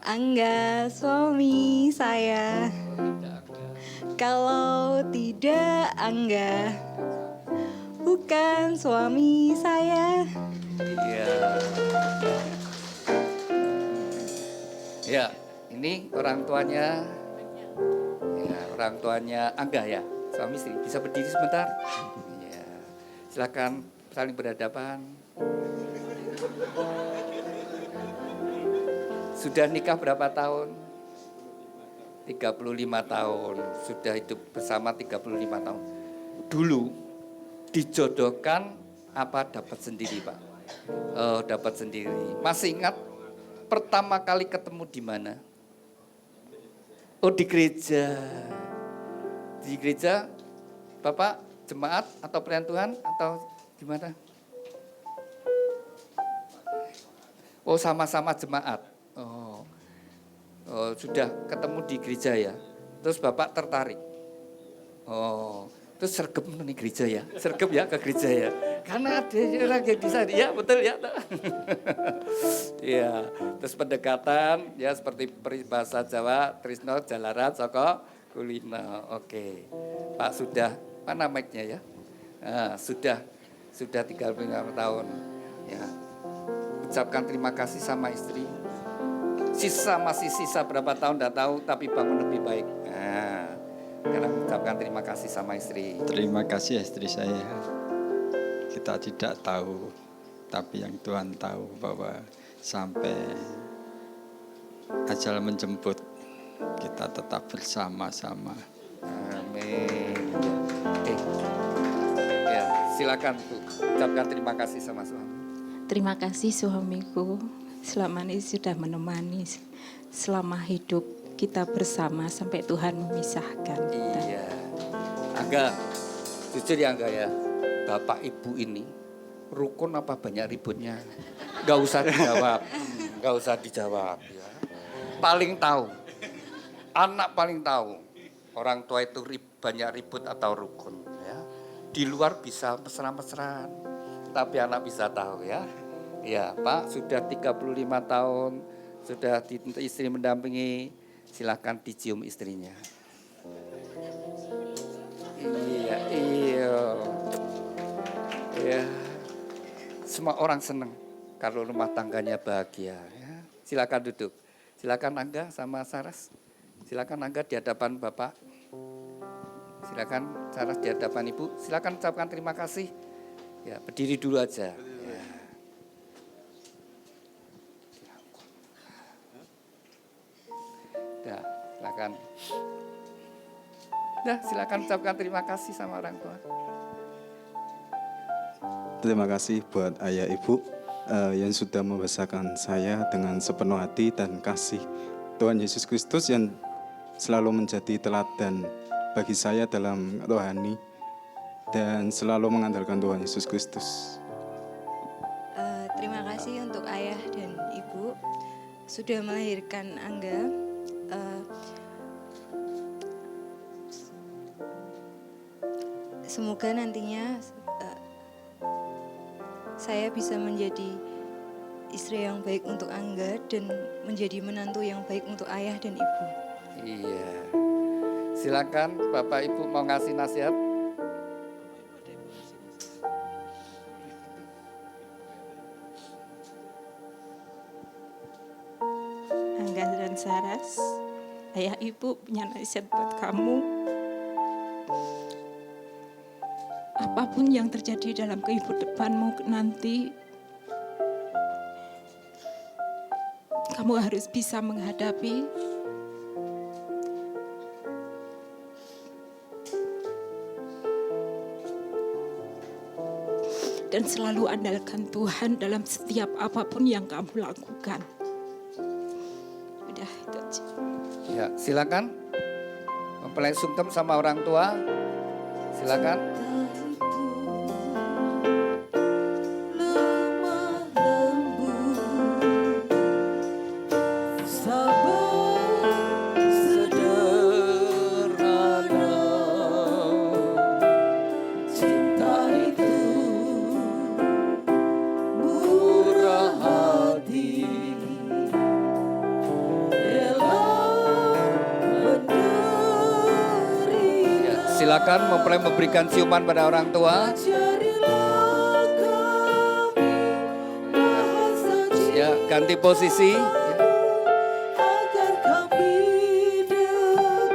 Angga suami saya. Kalau tidak Angga, bukan suami saya. Iya. Ya, ini orang tuanya. Ya, orang tuanya Angga ya, suami istri. Bisa berdiri sebentar? Ya. Silakan saling berhadapan. Sudah nikah berapa tahun? 35 tahun. Sudah hidup bersama 35 tahun. Dulu dijodohkan apa dapat sendiri, Pak? Oh, dapat sendiri. Masih ingat pertama kali ketemu di mana? Oh, di gereja. Di gereja Bapak jemaat atau pelayan Tuhan atau gimana? Oh, sama-sama jemaat. Oh, sudah ketemu di gereja ya. Terus Bapak tertarik. Oh, terus sergap nih gereja ya. Sergap ya ke gereja ya. Karena ada orang yang bisa, ya betul ya. Iya, terus pendekatan ya seperti peribahasa Jawa, Trisno Jalaran Soko Kulino. Oke. Pak sudah mana mic-nya ya? Nah, sudah 35 tahun. Ya. Ucapkan terima kasih sama istri. Masih sisa berapa tahun enggak tahu, tapi bangun lebih baik. Nah, sekarang ucapkan terima kasih sama istri. Terima kasih istri saya. Kita tidak tahu, tapi yang Tuhan tahu bahwa sampai ajal menjemput kita tetap bersama-sama. Amin. Ya, silakan tuh ucapkan terima kasih sama suami. Terima kasih suamiku. Selama ini sudah menemani selama hidup kita bersama sampai Tuhan memisahkan kita. Iya. Angga, jujur ya Angga ya, Bapak Ibu ini rukun apa banyak ributnya? Gak usah dijawab, gak usah dijawab. Ya. Paling tahu, anak paling tahu orang tua itu banyak ribut atau rukun. Ya. Di luar bisa mesra-mesraan, tapi anak bisa tahu ya. Ya Pak, sudah 35 tahun, sudah istri mendampingi, silakan dicium istrinya. Iya. Semua orang senang kalau rumah tangganya bahagia. Ya. Silakan duduk. Silakan Angga sama Saras. Silakan Angga di hadapan Bapak. Silakan Saras di hadapan Ibu. Silakan ucapkan terima kasih. Ya, berdiri dulu aja. Ya. Ya, silakan. Silakan ucapkan terima kasih sama orang tua. Terima kasih buat ayah ibu yang sudah membesarkan saya dengan sepenuh hati dan kasih. Tuhan Yesus Kristus yang selalu menjadi teladan bagi saya dalam rohani dan selalu mengandalkan Tuhan Yesus Kristus. Terima kasih untuk ayah dan ibu sudah melahirkan Angga. Semoga nantinya saya bisa menjadi istri yang baik untuk Angga dan menjadi menantu yang baik untuk ayah dan ibu. Iya. Silakan Bapak Ibu mau ngasih nasihat. Angga dan Saras, ayah ibu punya nasihat buat kamu. Apapun yang terjadi dalam kehidupanmu nanti, kamu harus bisa menghadapi dan selalu andalkan Tuhan dalam setiap apapun yang kamu lakukan. Udah itu aja. Ya, silakan. Mempelai sungkem sama orang tua. Silakan. Lemah lembut, sabar sederhana, cinta itu murah hati, rela menderita. Ya, silakan mempelai memberikan ciuman pada orang tua. Ajarilah kami bahasa Ya, ganti posisi. Ya. agar kami dekat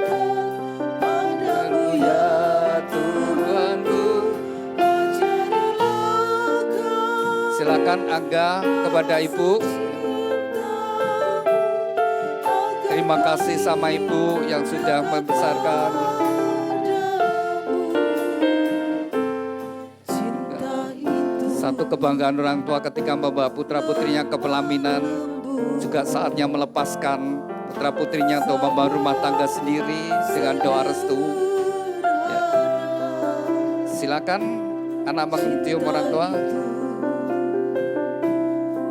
padamu ya Tuhanku. ajarilah kami Silakan Angga kepada Ibu. Terima kasih sama Ibu yang sudah membesarkan. cinta itu Satu kebanggaan orang tua ketika membawa putra-putrinya ke pelaminan. Juga saatnya melepaskan putra-putrinya untuk membangun rumah tangga sendiri dengan doa restu. Ya. Silakan anak mencium orang tua.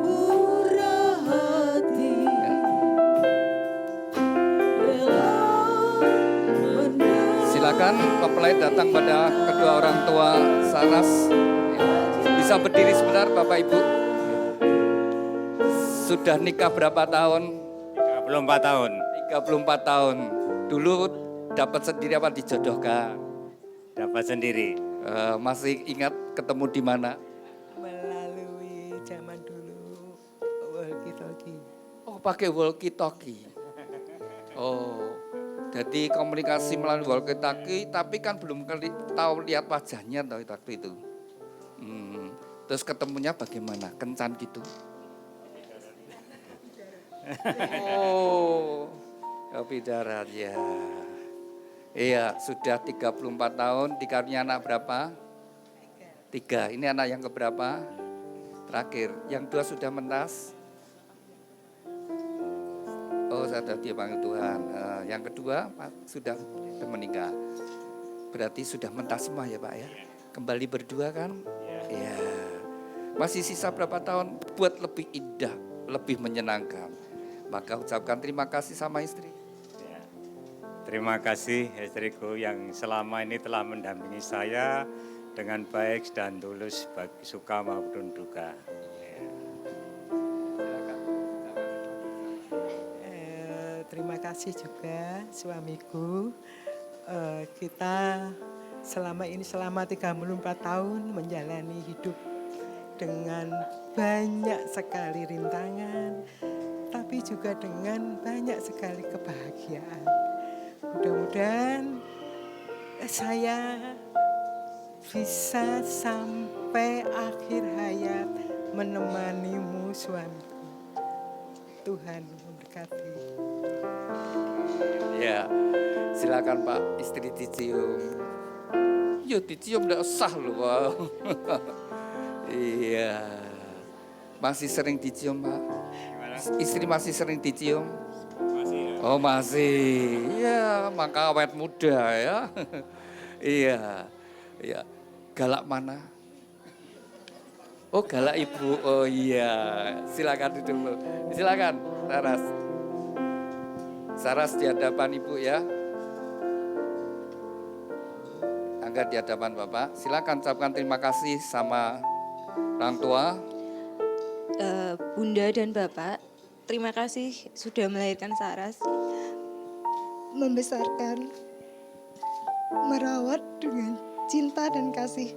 murah hati, Ya. rela menderita. Silakan mempelai datang pada kedua orang tua Saras. Ya. Bisa berdiri sebentar Bapak Ibu. Sudah nikah berapa tahun? 34 tahun. 34 tahun. Dulu dapat sendiri apa dijodohkan? Dapat sendiri. Masih ingat ketemu di mana? Melalui zaman dulu walkie-talkie. Oh, pakai walkie-talkie. Oh, jadi komunikasi melalui walkie-talkie, tapi kan belum tahu lihat wajahnya waktu itu. Terus ketemunya bagaimana? Kencan gitu? Oh, kopi darat ya. Iya, sudah 34 tahun, dikaruniai anak berapa? 3. Ini anak yang keberapa? Terakhir. Yang 2 sudah mentas? Oh, sudah dipanggil Tuhan. Yang kedua sudah menikah. Berarti sudah mentas semua ya Pak ya? Kembali berdua kan? Iya. Masih sisa berapa tahun buat lebih indah, lebih menyenangkan. Maka ucapkan terima kasih sama istri. Ya. Terima kasih istriku yang selama ini telah mendampingi saya dengan baik dan tulus bagi suka maupun duka. Ya. Terima kasih juga suamiku. Kita selama 34 tahun menjalani hidup dengan banyak sekali rintangan, tapi juga dengan banyak sekali kebahagiaan. Mudah-mudahan saya bisa sampai akhir hayat menemanimu suamiku. Tuhan memberkati. Ya, silakan Pak, istri dicium. Ya dicium udah sah loh Pak. Iya. Masih sering dicium, Pak? Istri masih sering dicium? Oh masih, iya maka awet muda ya. Iya, iya. Galak mana? Oh galak ibu, oh iya. Silakan duduk Bu. Silakan, Saras. Saras di hadapan ibu ya. Angga di hadapan Bapak. Silakan ucapkan terima kasih sama orang tua. Bunda dan Bapak, terima kasih sudah melahirkan Saras, membesarkan, merawat dengan cinta dan kasih.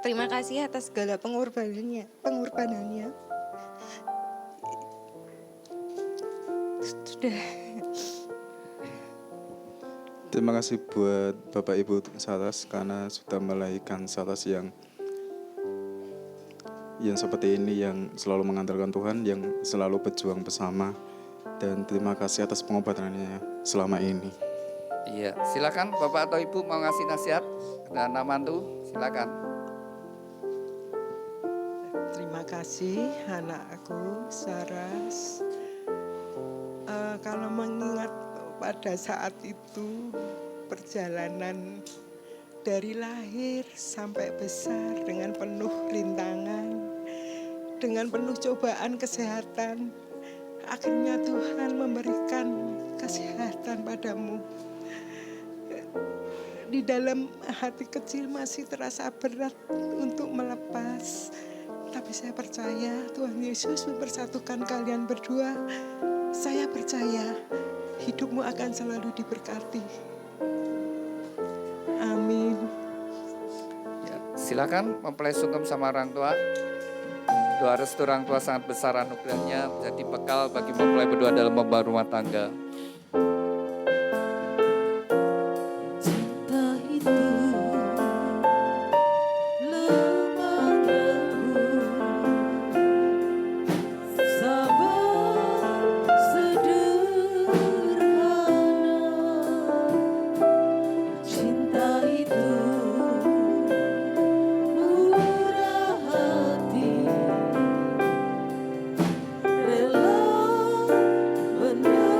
Terima kasih atas segala pengorbanannya. Sudah. Terima kasih buat Bapak Ibu Saras karena sudah melahirkan Saras yang seperti ini, yang selalu mengandalkan Tuhan, yang selalu berjuang bersama. Dan terima kasih atas pengobatannya selama ini. Iya, silakan Bapak atau Ibu mau ngasih nasihat kepada anak mantu, silakan. Terima kasih anakku Saras. Kalau mengingat pada saat itu perjalanan dari lahir sampai besar dengan penuh rintangan, dengan penuh cobaan kesehatan, akhirnya Tuhan memberikan kesehatan padamu. Di dalam hati kecil masih terasa berat untuk melepas, tapi saya percaya Tuhan Yesus mempersatukan kalian berdua. Saya percaya hidupmu akan selalu diberkati. Amin. Ya, silakan mempelai sungkem sama orang tua. Doa restu orang tua sangat besar anugerahnya, menjadi bekal bagi mempelai berdua dalam membangun rumah tangga. Cinta itu lemah lembut, sabar sederhana. Cinta itu murah hati, rela menderita.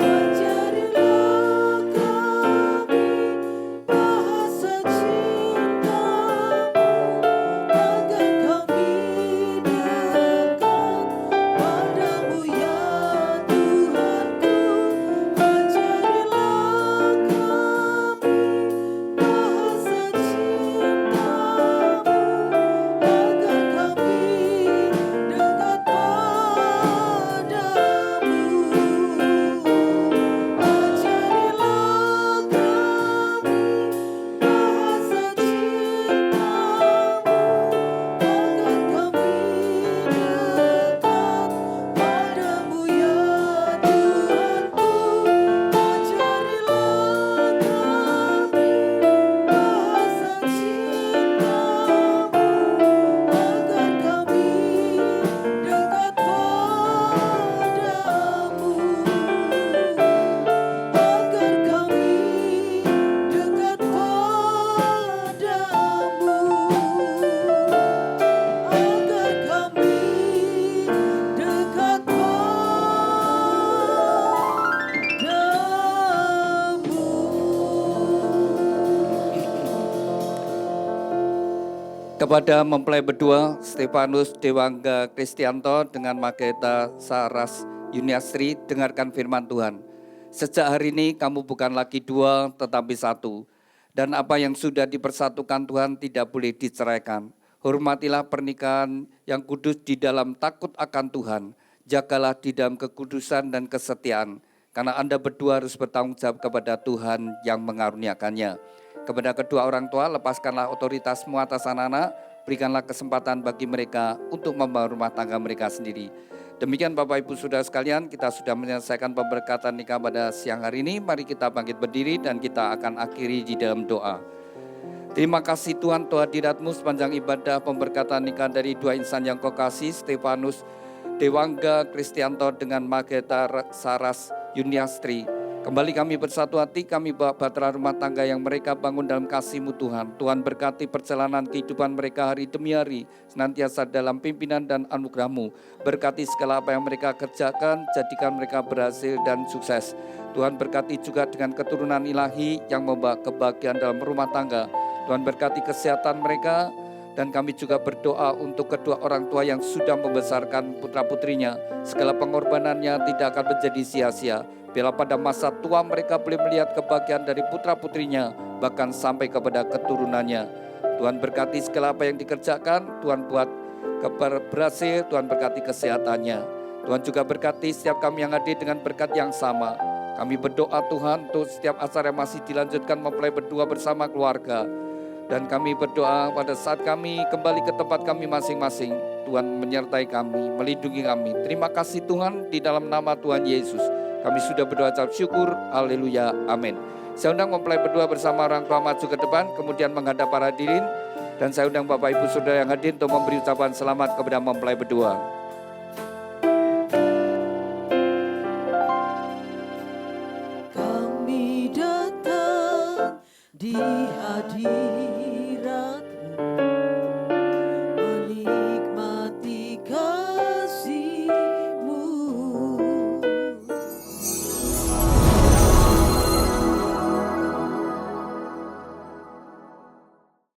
Ajarilah kami bahasa cintamu, agar kami dekat padamu ya Tuhanku. Ajarilah kami bahasa cintamu, agar kami dekat padamu. Ajarilah kami bahasa cintamu, agar kami dekat padamu ya Tuhanku. Ajarilah kami bahasa cintamu, agar kami dekat padamu, agar kami dekat padamu, agar kami dekat padamu. Kepada mempelai berdua Stefanus Dewangga Kristianto dengan Margareta Saras Yuniastri, dengarkan firman Tuhan. Sejak hari ini kamu bukan lagi dua tetapi satu. Dan apa yang sudah dipersatukan Tuhan tidak boleh diceraikan. Hormatilah pernikahan yang kudus di dalam takut akan Tuhan. Jagalah di dalam kekudusan dan kesetiaan. Karena Anda berdua harus bertanggung jawab kepada Tuhan yang mengaruniakannya. Kepada kedua orang tua, lepaskanlah otoritasmu atas anak-anak, berikanlah kesempatan bagi mereka untuk membangun rumah tangga mereka sendiri. Demikian Bapak Ibu Saudara sekalian, kita sudah menyelesaikan pemberkatan nikah pada siang hari ini. Mari kita bangkit berdiri dan kita akan akhiri di dalam doa. Terima kasih Tuhan, Tuhan hadirat-Mu sepanjang ibadah pemberkatan nikah dari dua insan yang Kau kasih, Stefanus Dewangga Kristianto dengan Margareta Saras Yuniastri. Kembali kami bersatu hati, kami bawa bahtera rumah tangga yang mereka bangun dalam kasih-Mu Tuhan. Tuhan berkati perjalanan kehidupan mereka hari demi hari, senantiasa dalam pimpinan dan anugerah-Mu. Berkati segala apa yang mereka kerjakan, jadikan mereka berhasil dan sukses. Tuhan berkati juga dengan keturunan ilahi yang membawa kebahagiaan dalam rumah tangga. Tuhan berkati kesehatan mereka, dan kami juga berdoa untuk kedua orang tua yang sudah membesarkan putra-putrinya. Segala pengorbanannya tidak akan menjadi sia-sia. Bila pada masa tua mereka boleh melihat kebahagiaan dari putra-putrinya, bahkan sampai kepada keturunannya. Tuhan berkati segala apa yang dikerjakan, Tuhan buat berhasil, Tuhan berkati kesehatannya. Tuhan juga berkati setiap kami yang hadir dengan berkat yang sama. Kami berdoa Tuhan untuk setiap acara yang masih dilanjutkan mempelai berdua bersama keluarga. Dan kami berdoa pada saat kami kembali ke tempat kami masing-masing, Tuhan menyertai kami, melindungi kami. Terima kasih Tuhan, di dalam nama Tuhan Yesus kami sudah berdoa ucap syukur, haleluya, amin. Saya undang mempelai berdua bersama orang tua maju ke depan, kemudian menghadap para hadirin. Dan saya undang Bapak Ibu Saudara yang hadir untuk memberi ucapan selamat kepada mempelai berdua. Kami datang di hadirat